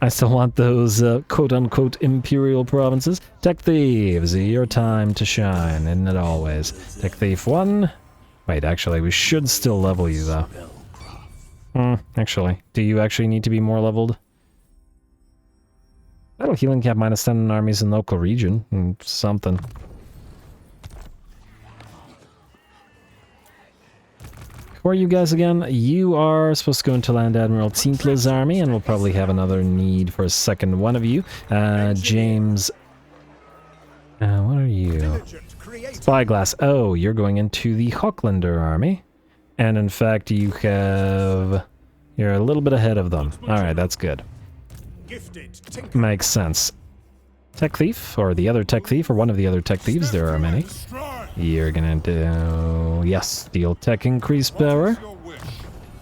I still want those quote-unquote Imperial provinces. Tech Thieves, your time to shine, isn't it always? Tech Thief 1. Wait, actually, we should still level you, though. Actually, do you actually need to be more leveled? Battle healing cap -10 in armies in local region. Something. Who are you guys again? You are supposed to go into Land Admiral Tintla's army, and we'll probably have another need for a second one of you. James... what are you? Spyglass. Oh, you're going into the Hocklander army. And in fact, you have... You're a little bit ahead of them. Alright, that's good. Makes sense. Tech Thief, or the other Tech Thief, or one of the other Tech Thieves, there are many. You're gonna do... Yes, deal tech increase power.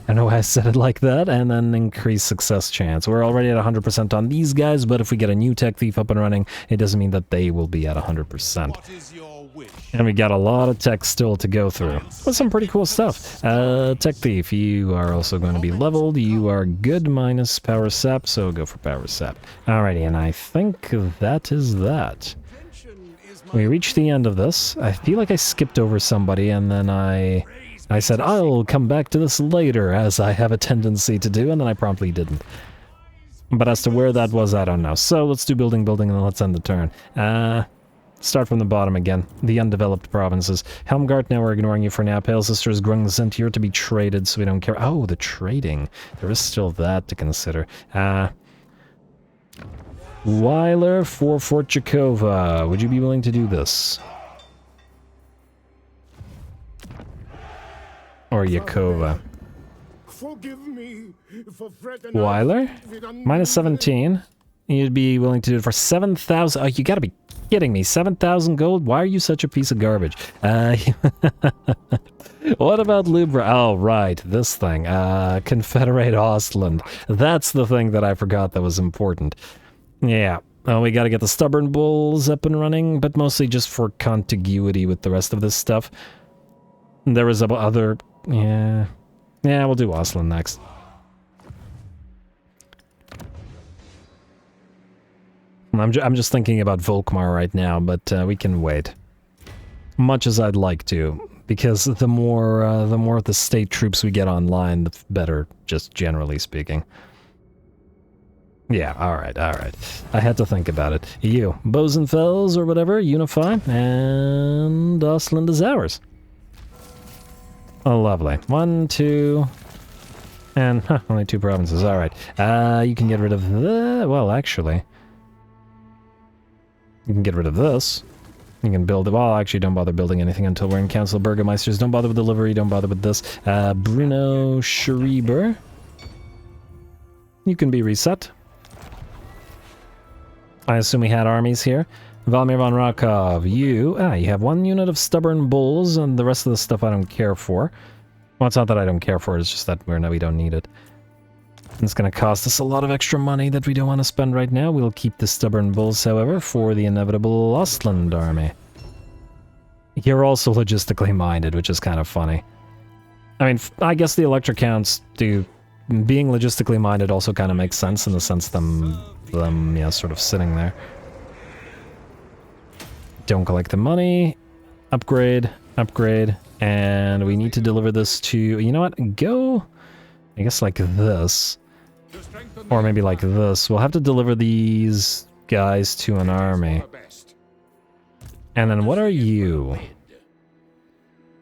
I know I said it like that, and then increase success chance. We're already at 100% on these guys, but if we get a new Tech Thief up and running, it doesn't mean that they will be at 100%. And we got a lot of tech still to go through. With some pretty cool stuff. Tech Thief, you are also going to be leveled. You are good minus Power Sap, so go for Power Sap. Alrighty, and I think that is that. We reached the end of this. I feel like I skipped over somebody, and then I said, I'll come back to this later, as I have a tendency to do, and then I promptly didn't. But as to where that was, I don't know. So let's do building, and then let's end the turn. Start from the bottom again. The undeveloped provinces. Helmgart, now we're ignoring you for now. Pale Sisters, Grung here to be traded, so we don't care. Oh, the trading. There is still that to consider. Weiler for Fort Jakova. Would you be willing to do this? Or Yakova? Weiler? -17. You'd be willing to do it for 7,000. Oh, you gotta be kidding me. 7,000 gold? Why are you such a piece of garbage? What about Lubra? Oh, right. This thing. Confederate Ostland. That's the thing that I forgot that was important. Yeah. Oh, we gotta get the Stubborn Bulls up and running, but mostly just for contiguity with the rest of this stuff. There was other... Yeah. Yeah, we'll do Ostland next. I'm just thinking about Volkmar right now, but we can wait. Much as I'd like to, because the more of the state troops we get online, the better, just generally speaking. Yeah, alright. I had to think about it. You, Bosenfels or whatever, unify, and Ostland is ours. Oh, lovely. 1, 2... And, only 2 provinces, alright. You can get rid of the... Well, actually... You can get rid of this. You can build... Well, actually, don't bother building anything until we're in Council of Burgomeisters. Don't bother with delivery, don't bother with this. Bruno Schreiber. You can be reset. I assume we had armies here. Valmir von Rakov, you have 1 unit of Stubborn Bulls, and the rest of the stuff I don't care for. Well, it's not that I don't care for it, it's just that we don't need it. It's going to cost us a lot of extra money that we don't want to spend right now. We'll keep the Stubborn Bulls, however, for the inevitable Ostland army. You're also logistically minded, which is kind of funny. I mean, I guess the Elector counts do... Being logistically minded also kind of makes sense in the sense them yeah, sort of sitting there. Don't collect the money. Upgrade, and we need to deliver this to... You know what? Go... I guess like this. Or maybe like this. We'll have to deliver these guys to an army. And then what are you?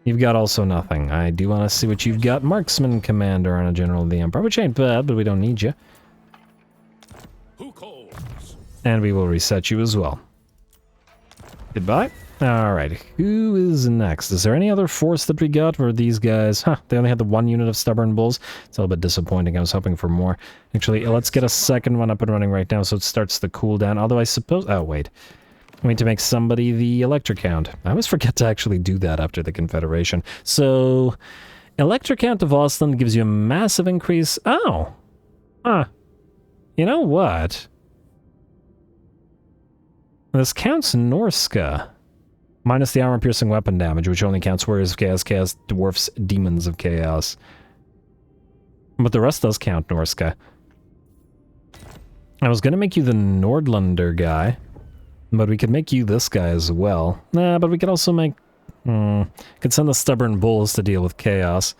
You've got also nothing. I do want to see what you've got. Marksman Commander on a General of the Empire, which ain't bad, but we don't need you. And we will reset you as well. Goodbye. Alright, who is next? Is there any other force that we got? Or these guys? They only had the 1 unit of Stubborn Bulls. It's a little bit disappointing. I was hoping for more. Actually, let's get a second one up and running right now so it starts the cooldown. Although I suppose... Oh, wait. We need to make somebody the Elector count. I always forget to actually do that after the Confederation. So, Elector count of Ostland gives you a massive increase. Oh! Huh. You know what? This counts Norska. Minus the armor-piercing weapon damage, which only counts Warriors of Chaos, Dwarfs, Demons of Chaos. But the rest does count Norska. I was gonna make you the Nordlander guy, but we could make you this guy as well. Nah, but we could also make... could send the Stubborn Bulls to deal with Chaos.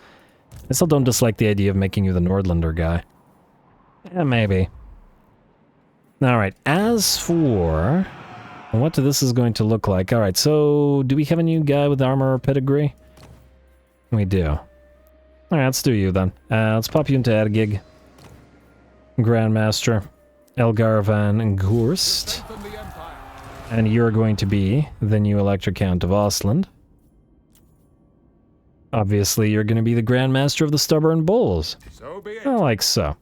I still don't dislike the idea of making you the Nordlander guy. Yeah, maybe. Alright, as for... what this is going to look like. Alright, so do we have a new guy with armor or pedigree? We do. Alright, let's do you then. Let's pop you into Edgig. Grandmaster. Elgar van Goorst. And you're going to be the new Elector Count of Ostland. Obviously, you're going to be the Grandmaster of the Stubborn Bulls. So be it. Like so.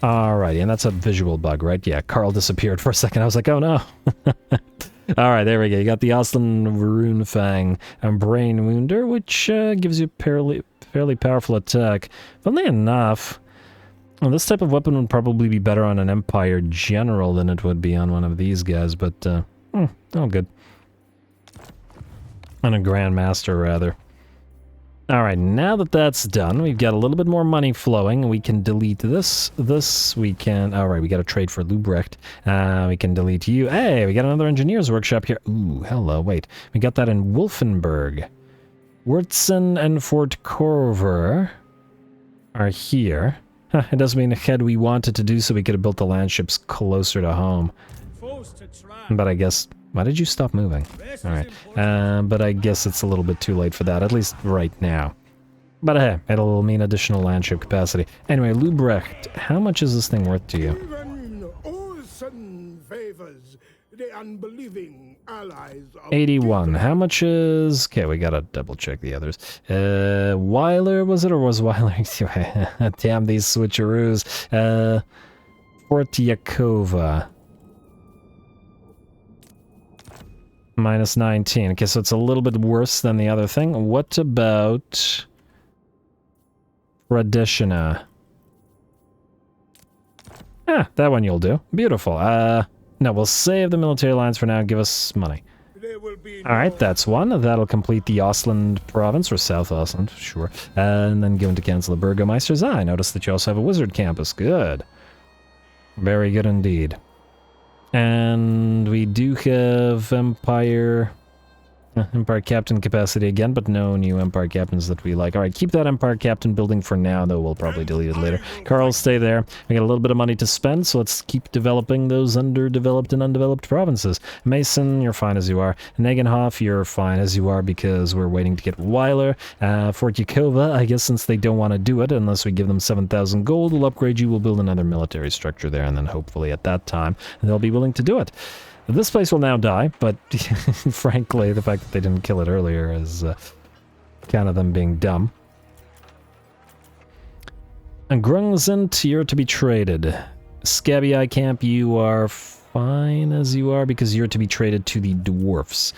Alrighty, and that's a visual bug, right? Yeah, Karl disappeared for a second. I was like, oh no. Alright, there we go. You got the Ostland Runefang and Brain Wounder, which gives you fairly powerful attack. Funnily enough, well, this type of weapon would probably be better on an Empire General than it would be on one of these guys, but, all good. On a Grandmaster, rather. Alright, now that that's done, we've got a little bit more money flowing. We can delete this. We can... Alright, we got a trade for Lubrecht. We can delete you. Hey, we got another engineer's workshop here. Ooh, hello, wait. We got that in Wolfenburg. Wurtzen and Fort Corver are here. It doesn't mean had we wanted to do so, we could have built the landships closer to home. But I guess... Why did you stop moving? Alright. But I guess it's a little bit too late for that, at least right now. But hey, it'll mean additional landship capacity. Anyway, Lubrecht, how much is this thing worth to you? Even Olsen favors the unbelieving allies of 81. How much is... Okay, we gotta double check the others. Weiler, was it, or was Weiler... Damn these switcheroos. Fort Yakova. Minus 19. Okay, so it's a little bit worse than the other thing. What about Radishina? Ah, that one you'll do. Beautiful. No, we'll save the military lines for now and give us money. Alright, that's one. That'll complete the Ostland province, or South Ostland, sure. And then go into cancel the Burgomeister's. I noticed that you also have a wizard campus. Good. Very good indeed. And we do have Empire Captain capacity again, but no new Empire Captains that we like. Alright, keep that Empire Captain building for now, though we'll probably delete it later. Karl, stay there. We got a little bit of money to spend, so let's keep developing those underdeveloped and undeveloped provinces. Mason, you're fine as you are. Negenhof, you're fine as you are because we're waiting to get Weiler. Fort Yakova, I guess since they don't want to do it, unless we give them 7,000 gold, we'll upgrade you, we'll build another military structure there, and then hopefully at that time, they'll be willing to do it. This place will now die, but frankly, the fact that they didn't kill it earlier is kind of them being dumb. And Grungzent, you're to be traded. Scabby Eye Camp, you are fine as you are because you're to be traded to the dwarfs.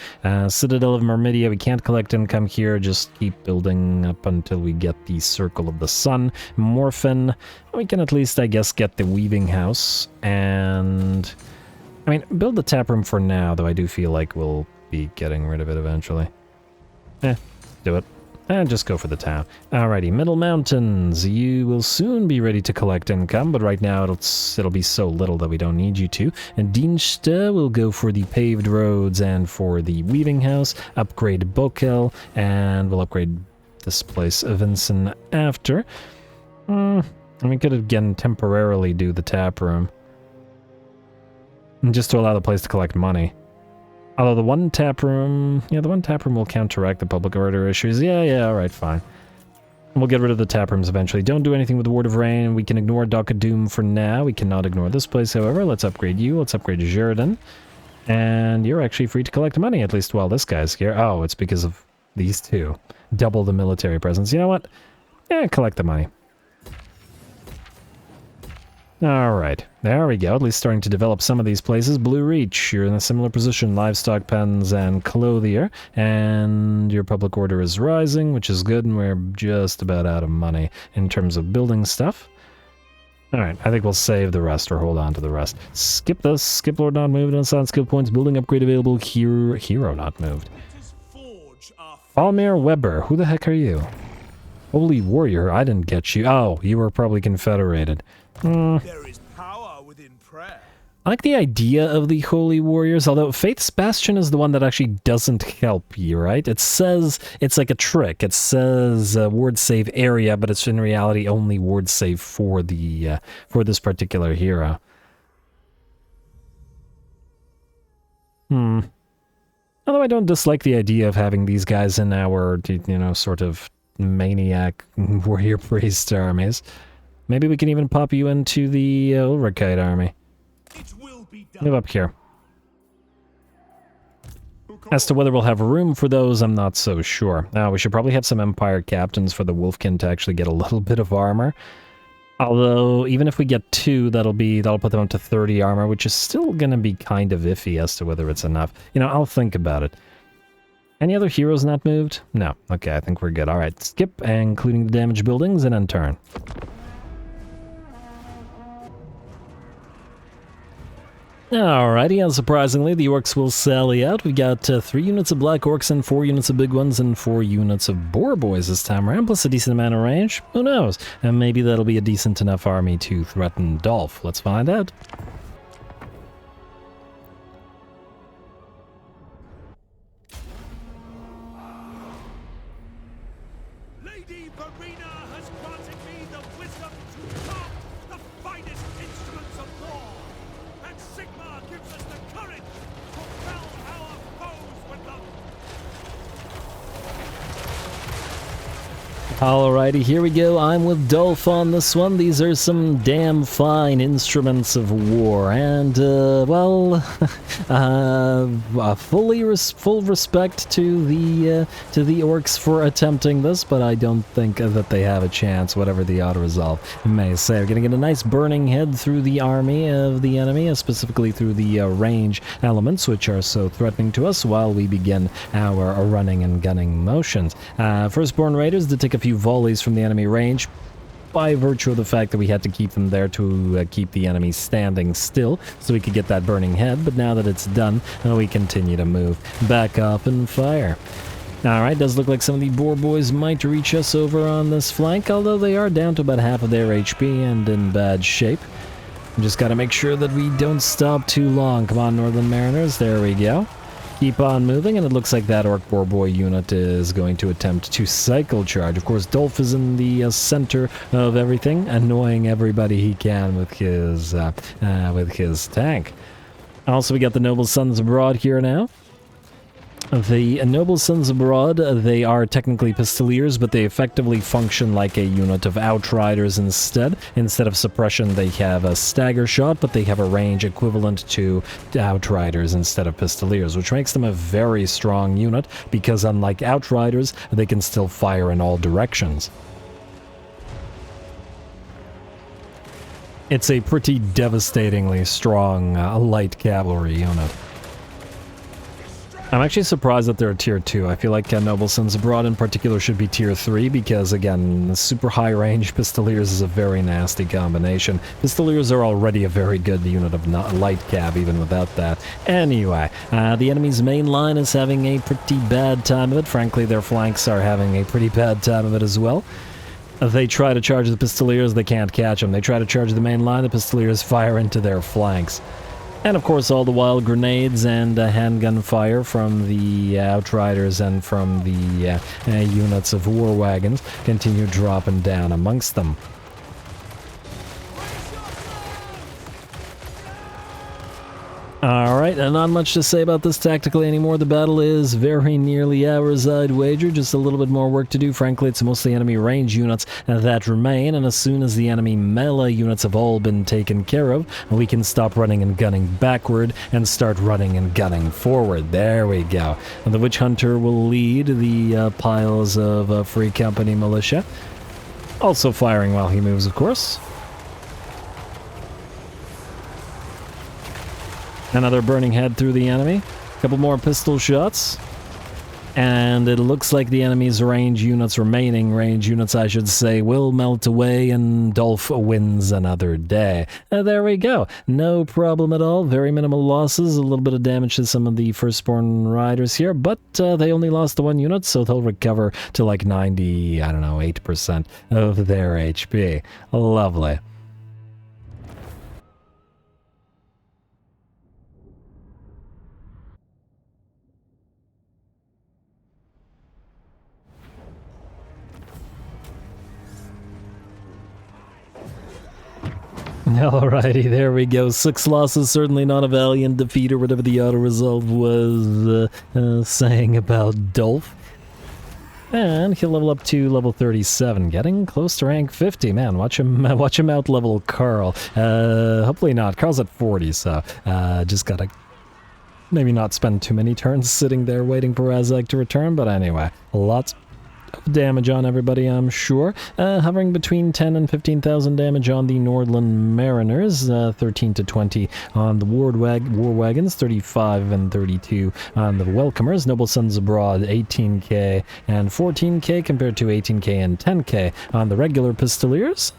Citadel of Myrmidia, we can't collect income here, just keep building up until we get the Circle of the Sun. Morphin, we can at least, I guess, get the Weaving House, and I mean, build the tap room for now, though I do feel like we'll be getting rid of it eventually. Do it. And just go for the town. Alrighty, Middle Mountains. You will soon be ready to collect income, but right now it'll be so little that we don't need you to. And Dienste will go for the paved roads and for the Weaving House. Upgrade Bokel, and we'll upgrade this place Vinson after. And we could again temporarily do the tap room, just to allow the place to collect money. Although the one tap room will counteract the public order issues. Yeah, alright, fine. We'll get rid of the tap rooms eventually. Don't do anything with the Word of Rain. We can ignore Dock of Doom for now. We cannot ignore this place, however. Let's upgrade you. Let's upgrade Jordan. And you're actually free to collect money, at least while this guy's here. Oh, it's because of these two. Double the military presence. You know what? Yeah, collect the money. Alright, there we go, at least starting to develop some of these places. Blue Reach, you're in a similar position, livestock pens and clothier, and your public order is rising, which is good, and we're just about out of money in terms of building stuff. Alright, I think we'll save the rest, or hold on to the rest. Skip this, skip Lord not moved, unsigned skill points, building upgrade available, hero not moved. Almir Weber, who the heck are you? Holy Warrior, I didn't get you. Oh, you were probably Confederated. There is power within prayer. I like the idea of the Holy Warriors, although Faith's Bastion is the one that actually doesn't help you, right? It says, it's like a trick. It says ward save area, but it's in reality only ward save for the for this particular hero. Although I don't dislike the idea of having these guys in our, you know, sort of maniac warrior priest armies. Maybe we can even pop you into the Ulrikite army. Move up here. As to whether we'll have room for those, I'm not so sure. We should probably have some Empire Captains for the Wolfkin to actually get a little bit of armor. Although, even if we get 2, that'll put them up to 30 armor, which is still gonna be kind of iffy as to whether it's enough. You know, I'll think about it. Any other heroes not moved? No. Okay, I think we're good. Alright, skip, including the damaged buildings, and then turn. Alrighty, unsurprisingly, the orcs will sally out. We got 3 units of black orcs and 4 units of big ones and 4 units of boar boys this time around, plus a decent amount of range. Who knows? And maybe that'll be a decent enough army to threaten Dolph. Let's find out. Lady Verena has granted me the wisdom to craft the finest instruments of war, and Sigmar gives us the courage to fell our foes with them. Alrighty, here we go. I'm with Dolph on this one. These are some damn fine instruments of war, and, well, full respect to the orcs for attempting this, but I don't think that they have a chance, whatever the auto-resolve may say. We're gonna get a nice burning head through the army of the enemy, specifically through the range elements, which are so threatening to us, while we begin our running and gunning motions. Firstborn Raiders did take a few volleys from the enemy range by virtue of the fact that we had to keep them there to keep the enemy standing still so we could get that burning head, but now that it's done, we continue to move back up and fire. Alright, does look like some of the boar boys might reach us over on this flank, although they are down to about half of their HP and in bad shape. Just gotta make sure that we don't stop too long. Come on, Northern Mariners, there we go. Keep on moving, and it looks like that Orc Boar Boy unit is going to attempt to cycle charge. Of course, Dolph is in the center of everything, annoying everybody he can with his tank. Also, we got the Noble Sons Abroad here now. The Noble Sons Abroad, they are technically Pistoliers, but they effectively function like a unit of Outriders instead. Instead of suppression, they have a stagger shot, but they have a range equivalent to Outriders instead of Pistoliers, which makes them a very strong unit, because unlike Outriders, they can still fire in all directions. It's a pretty devastatingly strong light cavalry unit. I'm actually surprised that they're tier 2. I feel like Noble Sons Abroad in particular should be tier 3 because, again, super high range Pistoliers is a very nasty combination. Pistoliers are already a very good unit of light cav even without that. Anyway, the enemy's main line is having a pretty bad time of it. Frankly, their flanks are having a pretty bad time of it as well. They try to charge the Pistoliers, they can't catch them. They try to charge the main line, the Pistoliers fire into their flanks. And of course, all the while, grenades and handgun fire from the Outriders and from the units of war wagons continue dropping down amongst them. Alright, and not much to say about this tactically anymore. The battle is very nearly ours, I'd wager. Just a little bit more work to do. Frankly, it's mostly enemy range units that remain, and as soon as the enemy melee units have all been taken care of, we can stop running and gunning backward and start running and gunning forward. There we go. And the Witch Hunter will lead the piles of Free Company militia. Also firing while he moves, of course. Another burning head through the enemy. A couple more pistol shots. And it looks like the enemy's remaining range units, I should say, will melt away and Dolph wins another day. There we go. No problem at all. Very minimal losses. A little bit of damage to some of the Firstborn Riders here, but they only lost the one unit, so they'll recover to like 90, I don't know, 8% of their HP. Lovely. Alrighty, there we go. 6 losses, certainly not a valiant defeat or whatever the auto-resolve was saying about Dolph. And he'll level up to level 37, getting close to rank 50. Man, watch him out-level Karl. Hopefully not. Karl's at 40, so just gotta maybe not spend too many turns sitting there waiting for Razak to return, but anyway, lots of damage on everybody, I'm sure. Hovering between 10 and 15,000 damage on the Nordland Mariners, 13 to 20 on the war wagons, 35 and 32 on the Welcomers. Noble Sons Abroad, 18k and 14k compared to 18k and 10k on the regular Pistoliers.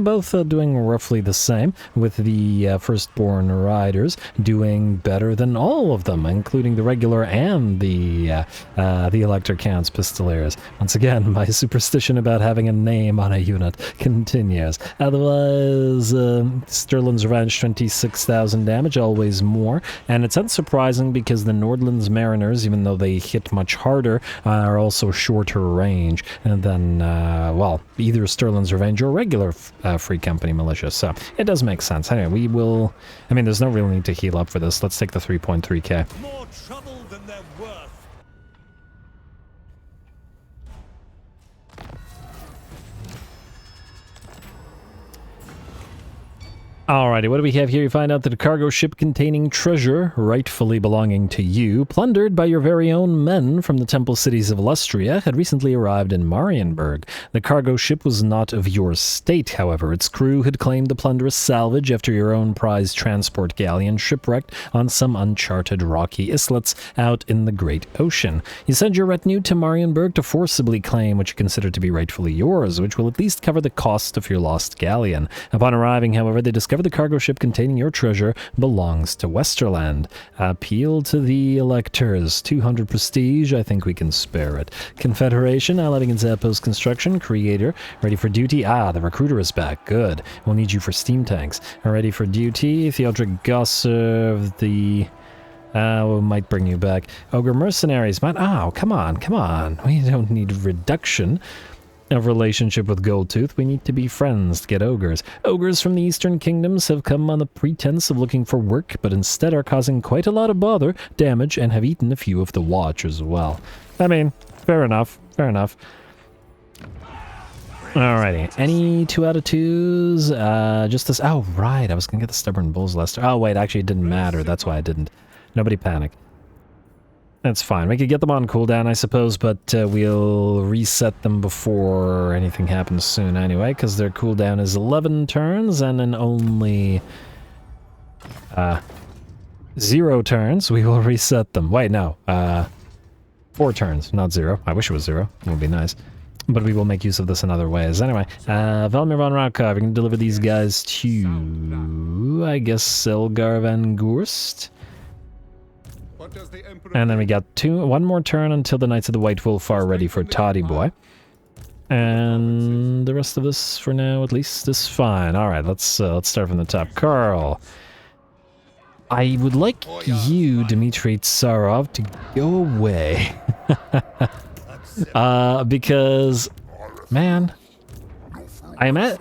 Both doing roughly the same, with the Firstborn Riders doing better than all of them, including the regular and the Elector Counts Pistoliers. Once again, my superstition about having a name on a unit continues. Otherwise, Stirland's Revenge, 26,000 damage, always more. And it's unsurprising because the Nordland's Mariners, even though they hit much harder, are also shorter range than, well, either Stirland's Revenge or regular Free Company militia. So it does make sense. Anyway, we will... I mean, there's no real need to heal up for this. Let's take the 3.3k. More trouble than they're worth. Alrighty, what do we have here? You find out that a cargo ship containing treasure, rightfully belonging to you, plundered by your very own men from the temple cities of Lustria, had recently arrived in Marienburg. The cargo ship was not of your state, however. Its crew had claimed the plunder as salvage after your own prized transport galleon shipwrecked on some uncharted rocky islets out in the great ocean. You send your retinue to Marienburg to forcibly claim what you consider to be rightfully yours, which will at least cover the cost of your lost galleon. Upon arriving, however, they discover the cargo ship containing your treasure belongs to Westerland. Appeal to the electors. 200 prestige. I think we can spare it. Confederation, allied in Zappos construction. Creator, ready for duty. Ah, the recruiter is back. Good. We'll need you for steam tanks. Ready for duty. Theodric Gosser, the... we might bring you back. Ogre mercenaries. Oh, come on. We don't need reduction of relationship with Goldtooth. We need to be friends to get ogres. Ogres from the Eastern Kingdoms have come on the pretense of looking for work, but instead are causing quite a lot of bother, damage, and have eaten a few of the watch as well. I mean, fair enough. Alrighty, any 2 out of 2s? Just this. Oh, right, I was gonna get the Stubborn Bulls Lester. Oh, wait, actually, it didn't matter. That's why I didn't. Nobody panic. That's fine. We could get them on cooldown, I suppose, but we'll reset them before anything happens soon anyway, because their cooldown is 11 turns, and in only 0 turns, we will reset them. Wait, no. 4 turns, not 0. I wish it was 0. It would be nice. But we will make use of this in other ways. Anyway, Valmir von Raukov, we can deliver these guys to, I guess, Selgar van Goorst. And then we got 1 more turn until the Knights of the White Wolf are ready for Toddy Boy. And the rest of this, for now, at least, is fine. Alright, let's start from the top. Karl. I would like you, Dmitry Tsarov, to go away. Because, man, I'm at...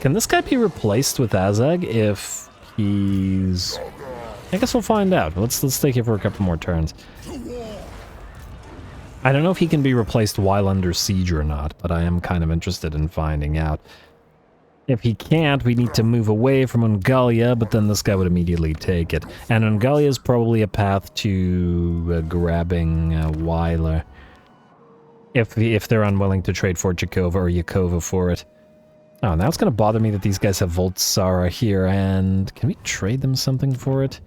Can this guy be replaced with Azag if he's... I guess we'll find out. Let's stay here for a couple more turns. I don't know if he can be replaced while under siege or not, but I am kind of interested in finding out. If he can't, we need to move away from Ungalia, but then this guy would immediately take it. And Ungalia is probably a path to grabbing Weiler. If they're unwilling to trade for Jakova or Yakova for it. Oh, now it's going to bother me that these guys have Voltsara here, and can we trade them something for it?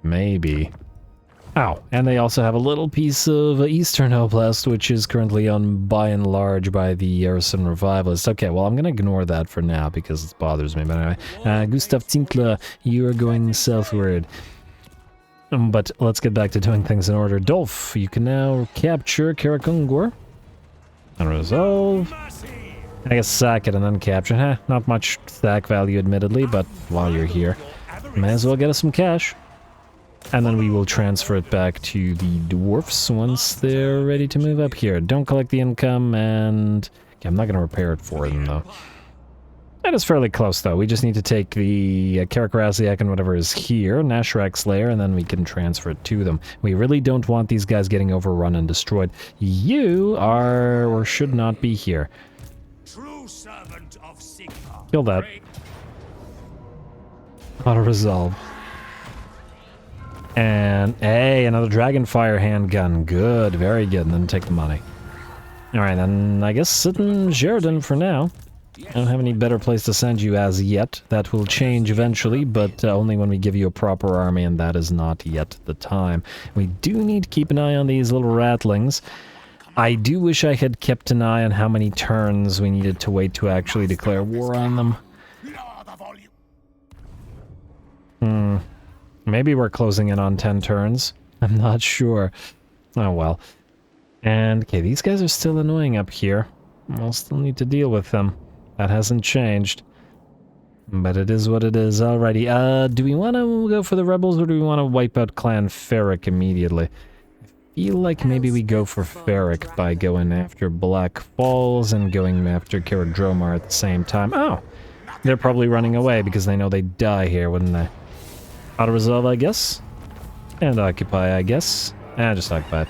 Maybe. Oh, and they also have a little piece of Eastern Oblast, which is currently owned by and large by the Arison Revivalists. Okay, well, I'm going to ignore that for now because it bothers me. But anyway, Gustav Tintler, you are going southward. But let's get back to doing things in order. Dolph, you can now capture Karakungor. And resolve. I guess sack it and then capture. Not much stack value, admittedly, but while you're here, may as well get us some cash. And then we will transfer it back to the dwarfs once they're ready to move up here. Don't collect the income, and... Okay, I'm not going to repair it for them, though. That is fairly close, though. We just need to take the Karakrasiak and whatever is here, Nashrak Slayer, and then we can transfer it to them. We really don't want these guys getting overrun and destroyed. You are, or should not be here. True servant of Sigmar. Kill that. Auto-resolve. And, hey, another Dragonfire handgun. Good, very good. And then take the money. Alright, then I guess sit in Sheridan for now. I don't have any better place to send you as yet. That will change eventually, but only when we give you a proper army, and that is not yet the time. We do need to keep an eye on these little ratlings. I do wish I had kept an eye on how many turns we needed to wait to actually declare war on them. Maybe we're closing in on 10 turns. I'm not sure. Oh well. And, okay, these guys are still annoying up here. We'll still need to deal with them. That hasn't changed. But it is what it is. Alrighty, do we want to go for the rebels, or do we want to wipe out Clan Ferric immediately? I feel like maybe we go for Ferric by going after Black Falls and going after Karadromar at the same time. Oh! They're probably running away because they know they'd die here, wouldn't they? Auto-resolve, I guess? And occupy, I guess. Just occupy.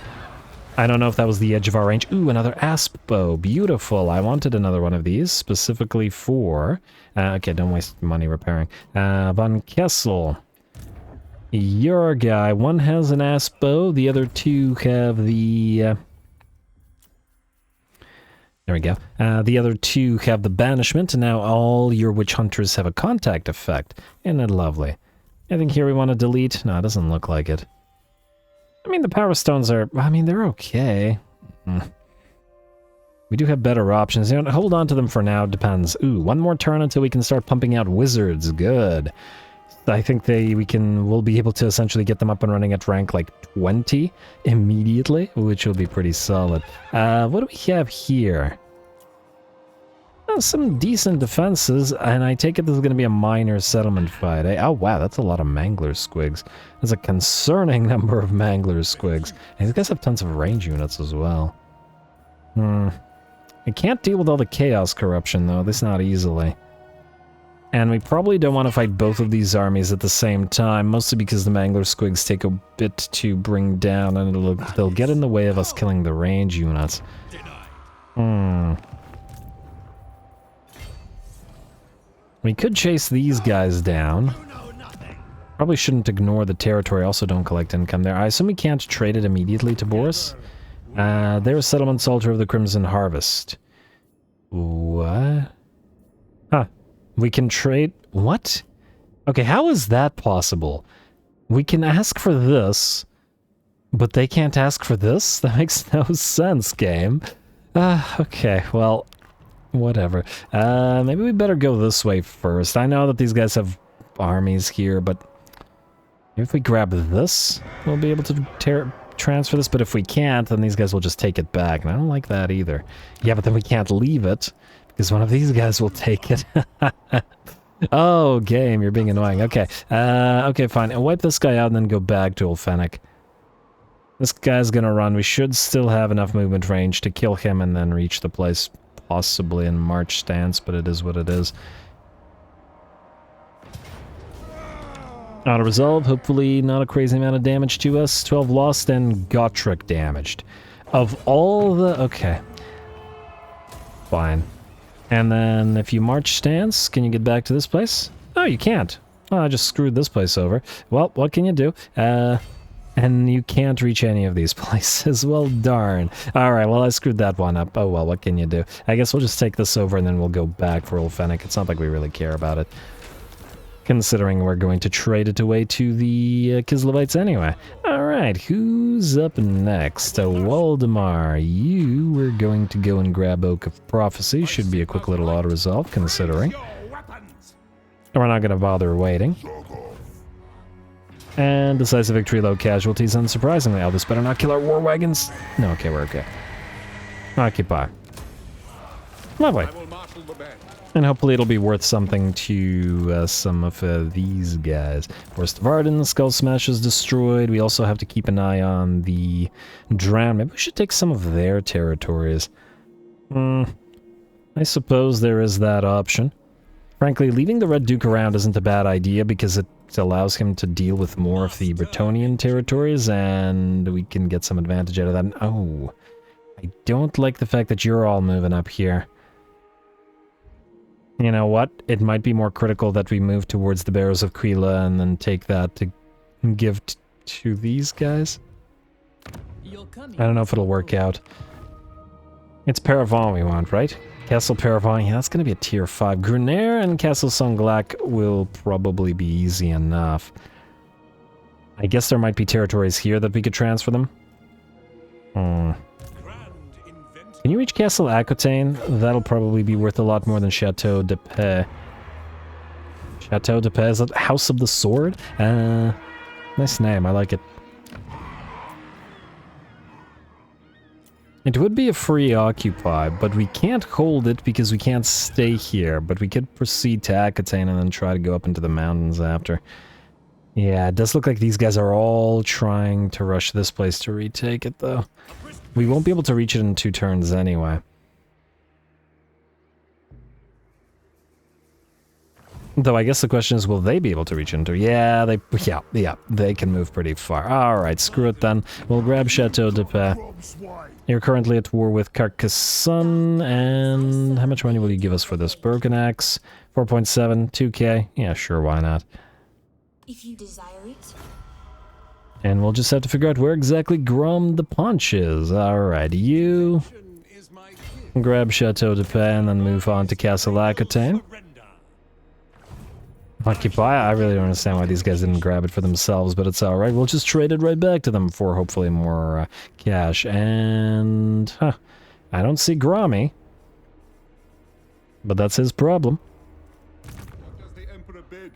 I don't know if that was the edge of our range. Ooh, another asp bow. Beautiful. I wanted another one of these specifically for... okay, don't waste money repairing. Von Kessel. Your guy. One has an asp bow. The other two have the... there we go. The other two have the banishment, and now all your witch hunters have a contact effect. Isn't it lovely? I think here we want to delete. No, it doesn't look like it. I mean, the power stones are... I mean, they're okay. We do have better options. You know, hold on to them for now. Depends. Ooh, one more turn until we can start pumping out wizards. Good. I think we'll be able to essentially get them up and running at rank like 20 immediately, which will be pretty solid. What do we have here? Oh, some decent defenses, and I take it this is going to be a minor settlement fight. Eh? Oh wow, that's a lot of Mangler squigs. There's a concerning number of Mangler squigs. And these guys have tons of range units as well. I can't deal with all the chaos corruption though, at least not easily. And we probably don't want to fight both of these armies at the same time, mostly because the Mangler squigs take a bit to bring down, and they'll get in the way of us killing the range units. We could chase these guys down. Probably shouldn't ignore the territory, also don't collect income there. I assume we can't trade it immediately to Boris. There's Settlement's Altar of the Crimson Harvest. What? Huh. We can trade... What? Okay, how is that possible? We can ask for this, but they can't ask for this? That makes no sense, game. Okay, well, whatever. Maybe we better go this way first. I know that these guys have armies here, but if we grab this, we'll be able to transfer this, but if we can't, then these guys will just take it back, and I don't like that either. Yeah, but then we can't leave it, because one of these guys will take it. Oh, game, you're being annoying. Okay, okay, fine. I'll wipe this guy out and then go back to Ulfennik. This guy's gonna run. We should still have enough movement range to kill him and then reach the place, possibly in March stance, but it is what it is. Auto resolve, hopefully not a crazy amount of damage to us. 12 lost and Gotrek damaged. Of all the... okay. Fine. And then if you march stance, can you get back to this place? Oh, you can't. Oh, I just screwed this place over. Well, what can you do? And you can't reach any of these places. Well, darn. Alright, well, I screwed that one up. Oh, well, what can you do? I guess we'll just take this over and then we'll go back for Ulfennik. It's not like we really care about it, considering we're going to trade it away to the Kislevites anyway. Alright, who's up next? Waldemar, you were going to go and grab Oak of Prophecy. Should be a quick little auto-resolve, considering. We're not going to bother waiting. And decisive victory, low casualties, unsurprisingly. Oh, this better not kill our war wagons. No, okay, we're okay. Occupy. Lovely. And hopefully it'll be worth something to some of these guys. Forest of Arden, Skull Smash is destroyed. We also have to keep an eye on the Drown. Maybe we should take some of their territories. I suppose there is that option. Frankly, leaving the Red Duke around isn't a bad idea because it allows him to deal with more of the Bretonnian territories, and we can get some advantage out of that. Oh, I don't like the fact that you're all moving up here. You know what? It might be more critical that we move towards the Bearers of Quila and then take that to give to these guys. I don't know if it'll work out. It's Paravon we want, right? Castle Paravon, yeah, that's going to be a tier 5. Gruner and Castle Songlac will probably be easy enough. I guess there might be territories here that we could transfer them. Can you reach Castle Aquitaine? That'll probably be worth a lot more than Chateau de Paix. Chateau de Paix, is that House of the Sword? Nice name, I like it. It would be a free occupy, but we can't hold it because we can't stay here, but we could proceed to Aquitaine and then try to go up into the mountains after. Yeah, it does look like these guys are all trying to rush this place to retake it, though. We won't be able to reach it in 2 turns anyway. Though I guess the question is, will they be able to reach into? Yeah, they can move pretty far. Alright, screw it then. We'll grab Chateau de Paix. You're currently at war with Carcassonne, and how much money will you give us for this? Broken Axe, 4.7, 2k. Yeah, sure, why not? If you desire it. And we'll just have to figure out where exactly Grom the Paunch is. Alright, you grab Chateau de Paix and then move on to Castle Aquitaine. Occupy, I really don't understand why these guys didn't grab it for themselves, but it's alright. We'll just trade it right back to them for hopefully more cash. And, I don't see Grommy. But that's his problem. What does the Emperor bid?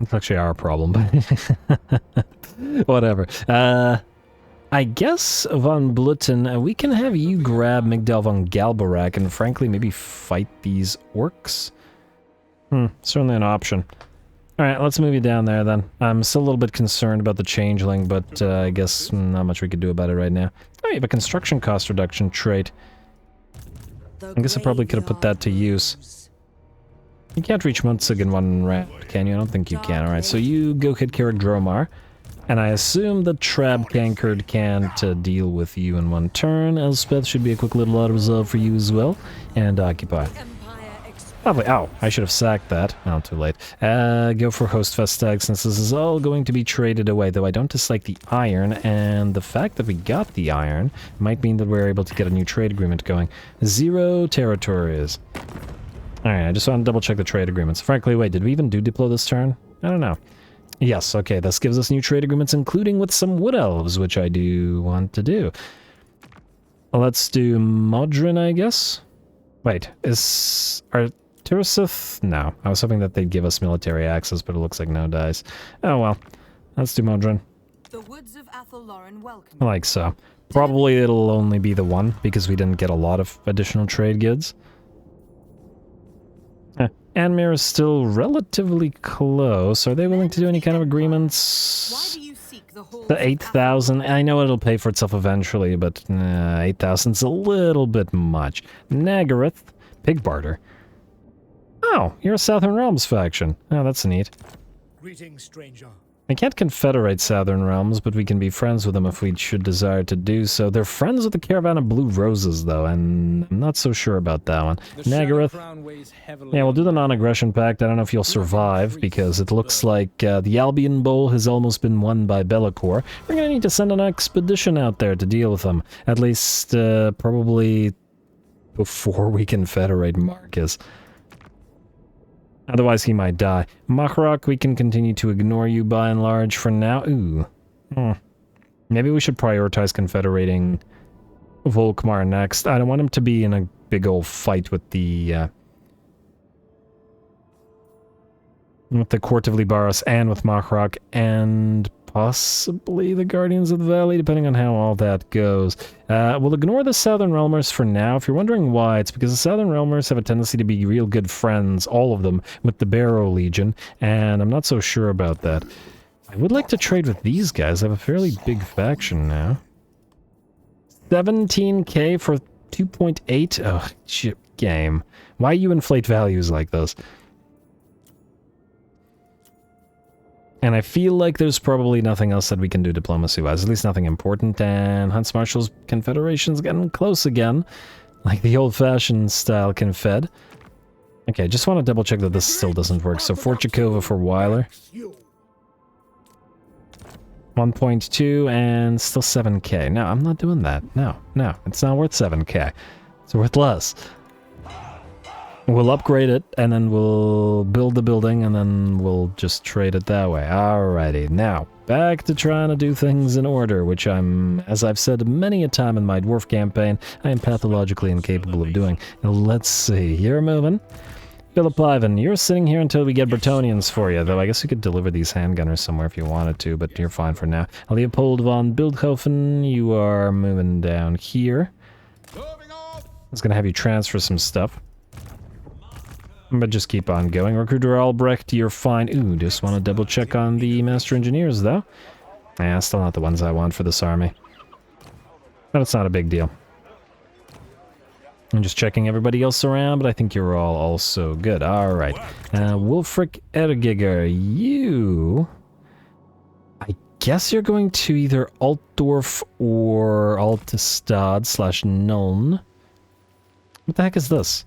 It's actually our problem, but whatever. I guess, Von Blutten, we can have you grab Migdal von Galbarak and frankly maybe fight these orcs. Certainly an option. Alright, let's move you down there then. I'm still a little bit concerned about the changeling, but I guess not much we could do about it right now. Oh, you have a construction cost reduction trait. I guess I probably could have put that to use. You can't reach Munzig in one round, can you? I don't think you can. Alright, so you go hit Carrick Dromar. And I assume that Trab Cankerd can't deal with you in one turn. Elspeth should be a quick little auto-resolve for you as well. And Occupy. Lovely. Ow, I should have sacked that. Oh, too late. Go for Host Festag since this is all going to be traded away, though I don't dislike the iron, and the fact that we got the iron might mean that we're able to get a new trade agreement going. 0 territories. Alright, I just want to double check the trade agreements. Frankly, wait, did we even do Diplo this turn? I don't know. Yes, okay, this gives us new trade agreements, including with some Wood Elves, which I do want to do. Let's do Modron, I guess? Wait, are Tirasith? No, I was hoping that they'd give us military access, but it looks like no dice. Oh well, let's do Modron. The woods of Athelloren welcome. Like so. Probably it'll only be the one, because we didn't get a lot of additional trade goods. Anmir is still relatively close. Are they willing to do any kind of agreements? Why do you seek the whole The 8,000, I know it'll pay for itself eventually, but 8,000's a little bit much. Nagaroth, Pig Barter. Oh, you're a Southern Realms faction. Oh, that's neat. Greetings, stranger. I can't confederate Southern Realms, but we can be friends with them if we should desire to do so. They're friends with the Caravan of Blue Roses, though, and I'm not so sure about that one. Nagaroth. Yeah, we'll do the non-aggression pact. I don't know if you'll survive, because it looks like the Albion Bowl has almost been won by Bellicor. We're going to need to send an expedition out there to deal with them. At least, probably before we confederate Marcus. Otherwise, he might die. Machrok, we can continue to ignore you by and large for now. Ooh. Maybe we should prioritize confederating Volkmar next. I don't want him to be in a big old fight with the Court of Libaros and with Machrok and possibly the Guardians of the Valley, depending on how all that goes. We'll ignore the Southern Realmers for now. If you're wondering why, it's because the Southern Realmers have a tendency to be real good friends, all of them, with the Barrow Legion, and I'm not so sure about that. I would like to trade with these guys. I have a fairly big faction now. 17k for 2.8? Oh, shit, game. Why you inflate values like this? And I feel like there's probably nothing else that we can do diplomacy-wise, at least nothing important, and Hunts Marshall's Confederation's getting close again, like the old-fashioned style Confed. Okay, just want to double-check that this still doesn't work, so Forchikova for Weiler. 1.2, and still 7k. No, I'm not doing that. No, it's not worth 7k. It's worth less. We'll upgrade it, and then we'll build the building, and then we'll just trade it that way. Alrighty, now, back to trying to do things in order, which I'm, as I've said many a time in my dwarf campaign, I am pathologically incapable of doing. Now, let's see, you're moving. Philip Ivan, you're sitting here until we get Bretonnians for you, though I guess you could deliver these handgunners somewhere if you wanted to, but you're fine for now. Leopold von Bildhofen, you are moving down here. I was gonna have you transfer some stuff. But just keep on going. Recruiter Albrecht, you're fine. Ooh, just want to double check on the Master Engineers, though. Yeah, still not the ones I want for this army. But it's not a big deal. I'm just checking everybody else around, but I think you're all also good. All right. Wolfric Ergiger, you... I guess you're going to either Altdorf or Altestad / Nuln. What the heck is this?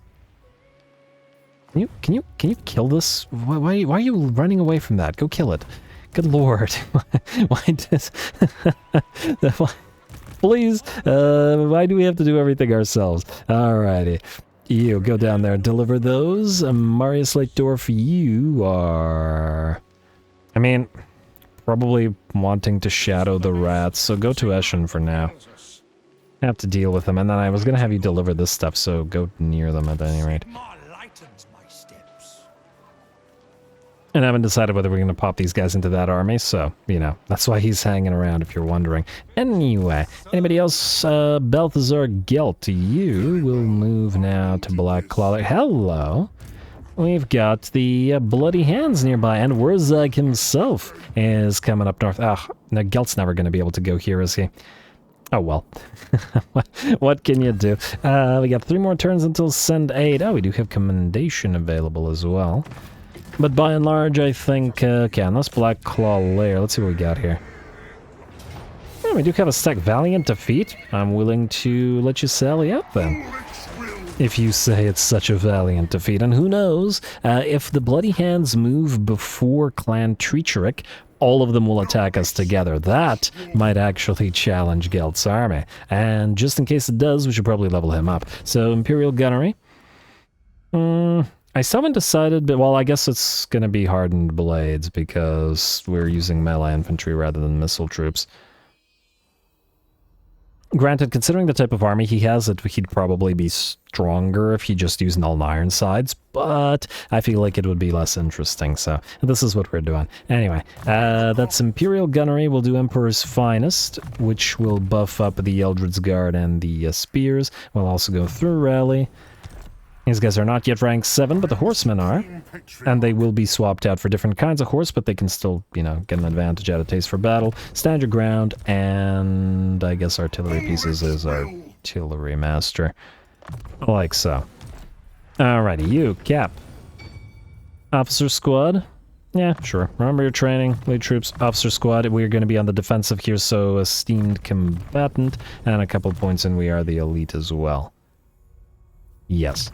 Can you kill this? Why are you running away from that? Go kill it. Good lord. Why does... Please, why do we have to do everything ourselves? Alrighty. You, go down there and deliver those. Marius Leitdorf, you are... I mean, probably wanting to shadow the rats, so go to Eschen for now. I have to deal with them, and then I was going to have you deliver this stuff, so go near them at any rate. And I haven't decided whether we're going to pop these guys into that army, so, you know, that's why he's hanging around if you're wondering. Anyway, anybody else? Balthazar Gelt, you will move now to Blackclaw. Hello! We've got the Bloody Hands nearby, and Wurzag himself is coming up north. Ah, now Gelt's never going to be able to go here, is he? Oh, well. What can you do? We got 3 more turns until send aid. Oh, we do have commendation available as well. But by and large, I think, okay, on this Blackclaw lair, let's see what we got here. Yeah, we do have a stack Valiant Defeat. I'm willing to let you sally out then. If you say it's such a valiant defeat. And who knows, if the Bloody Hands move before Clan Treacherich, all of them will attack us together. That might actually challenge Gelt's army. And just in case it does, we should probably level him up. So, Imperial Gunnery. I still haven't decided, but, well, I guess it's going to be Hardened Blades because we're using melee infantry rather than missile troops. Granted, considering the type of army he has, he'd probably be stronger if he just used Null and Ironsides, but I feel like it would be less interesting, so this is what we're doing. Anyway, that's Imperial Gunnery. We'll do Emperor's Finest, which will buff up the Eldred's Guard and the Spears. We'll also go through Rally. These guys are not yet rank 7, but the horsemen are. And they will be swapped out for different kinds of horse, but they can still, you know, get an advantage out of Taste for Battle. Stand your ground, and I guess artillery pieces is Artillery Master. Like so. Alrighty, you, Cap. Officer Squad. Yeah, sure. Remember your training, lead troops, officer squad. We're going to be on the defensive here, so esteemed combatant. And a couple points in, we are the elite as well. Yes.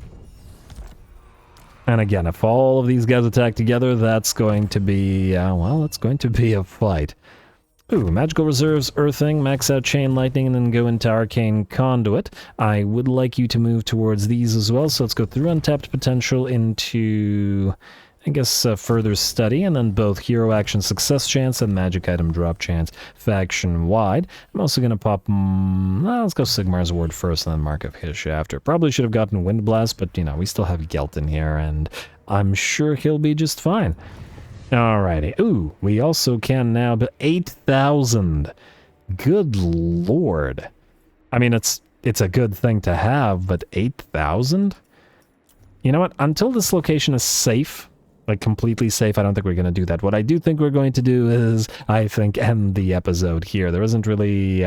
And again, if all of these guys attack together, that's going to be, well, it's going to be a fight. Ooh, Magical Reserves, Earthing, max out Chain Lightning, and then go into Arcane Conduit. I would like you to move towards these as well, so let's go through Untapped Potential into, I guess, further study, and then both Hero Action Success Chance and Magic Item Drop Chance faction-wide. I'm also going to pop, well, let's go Sigmar's Ward first, and then Mark of Hish after. Probably should have gotten Wind Blast, but, you know, we still have Gelt in here, and I'm sure he'll be just fine. Alrighty. Ooh, we also can now, but 8,000. Good lord. I mean, it's a good thing to have, but 8,000? You know what? Until this location is safe, like completely safe, I don't think we're going to do that. What I do think we're going to do is, I think, end the episode here. There isn't really...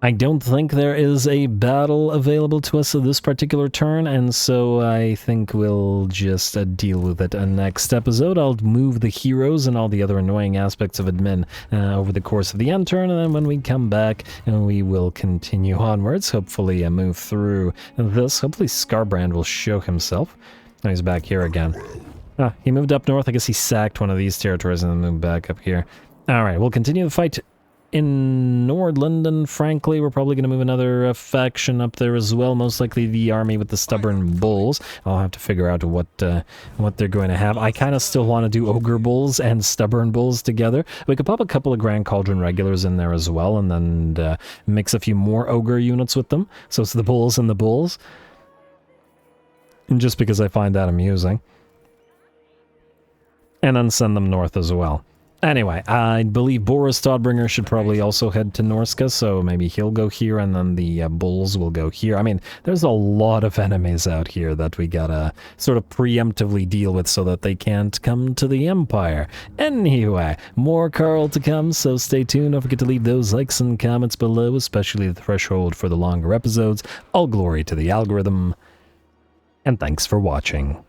I don't think there is a battle available to us at this particular turn, and so I think we'll just deal with it in next episode. I'll move the heroes and all the other annoying aspects of admin over the course of the end turn, and then when we come back, we will continue onwards. Hopefully move through this. Hopefully Scarbrand will show himself. Oh, he's back here again. He moved up north. I guess he sacked one of these territories and then moved back up here. Alright, we'll continue the fight in Nordland, and frankly, we're probably going to move another faction up there as well, most likely the army with the Stubborn Bulls. I'll have to figure out what they're going to have. I kind of still want to do Ogre Bulls and Stubborn Bulls together. We could pop a couple of Grand Cauldron regulars in there as well, and then mix a few more Ogre units with them. So it's the Bulls and the Bulls. And just because I find that amusing. And then send them north as well. Anyway, I believe Boris Todbringer should probably also head to Norska, so maybe he'll go here and then the bulls will go here. I mean, there's a lot of enemies out here that we gotta sort of preemptively deal with so that they can't come to the Empire. Anyway, more Karl to come, so stay tuned. Don't forget to leave those likes and comments below, especially the threshold for the longer episodes. All glory to the algorithm, and thanks for watching.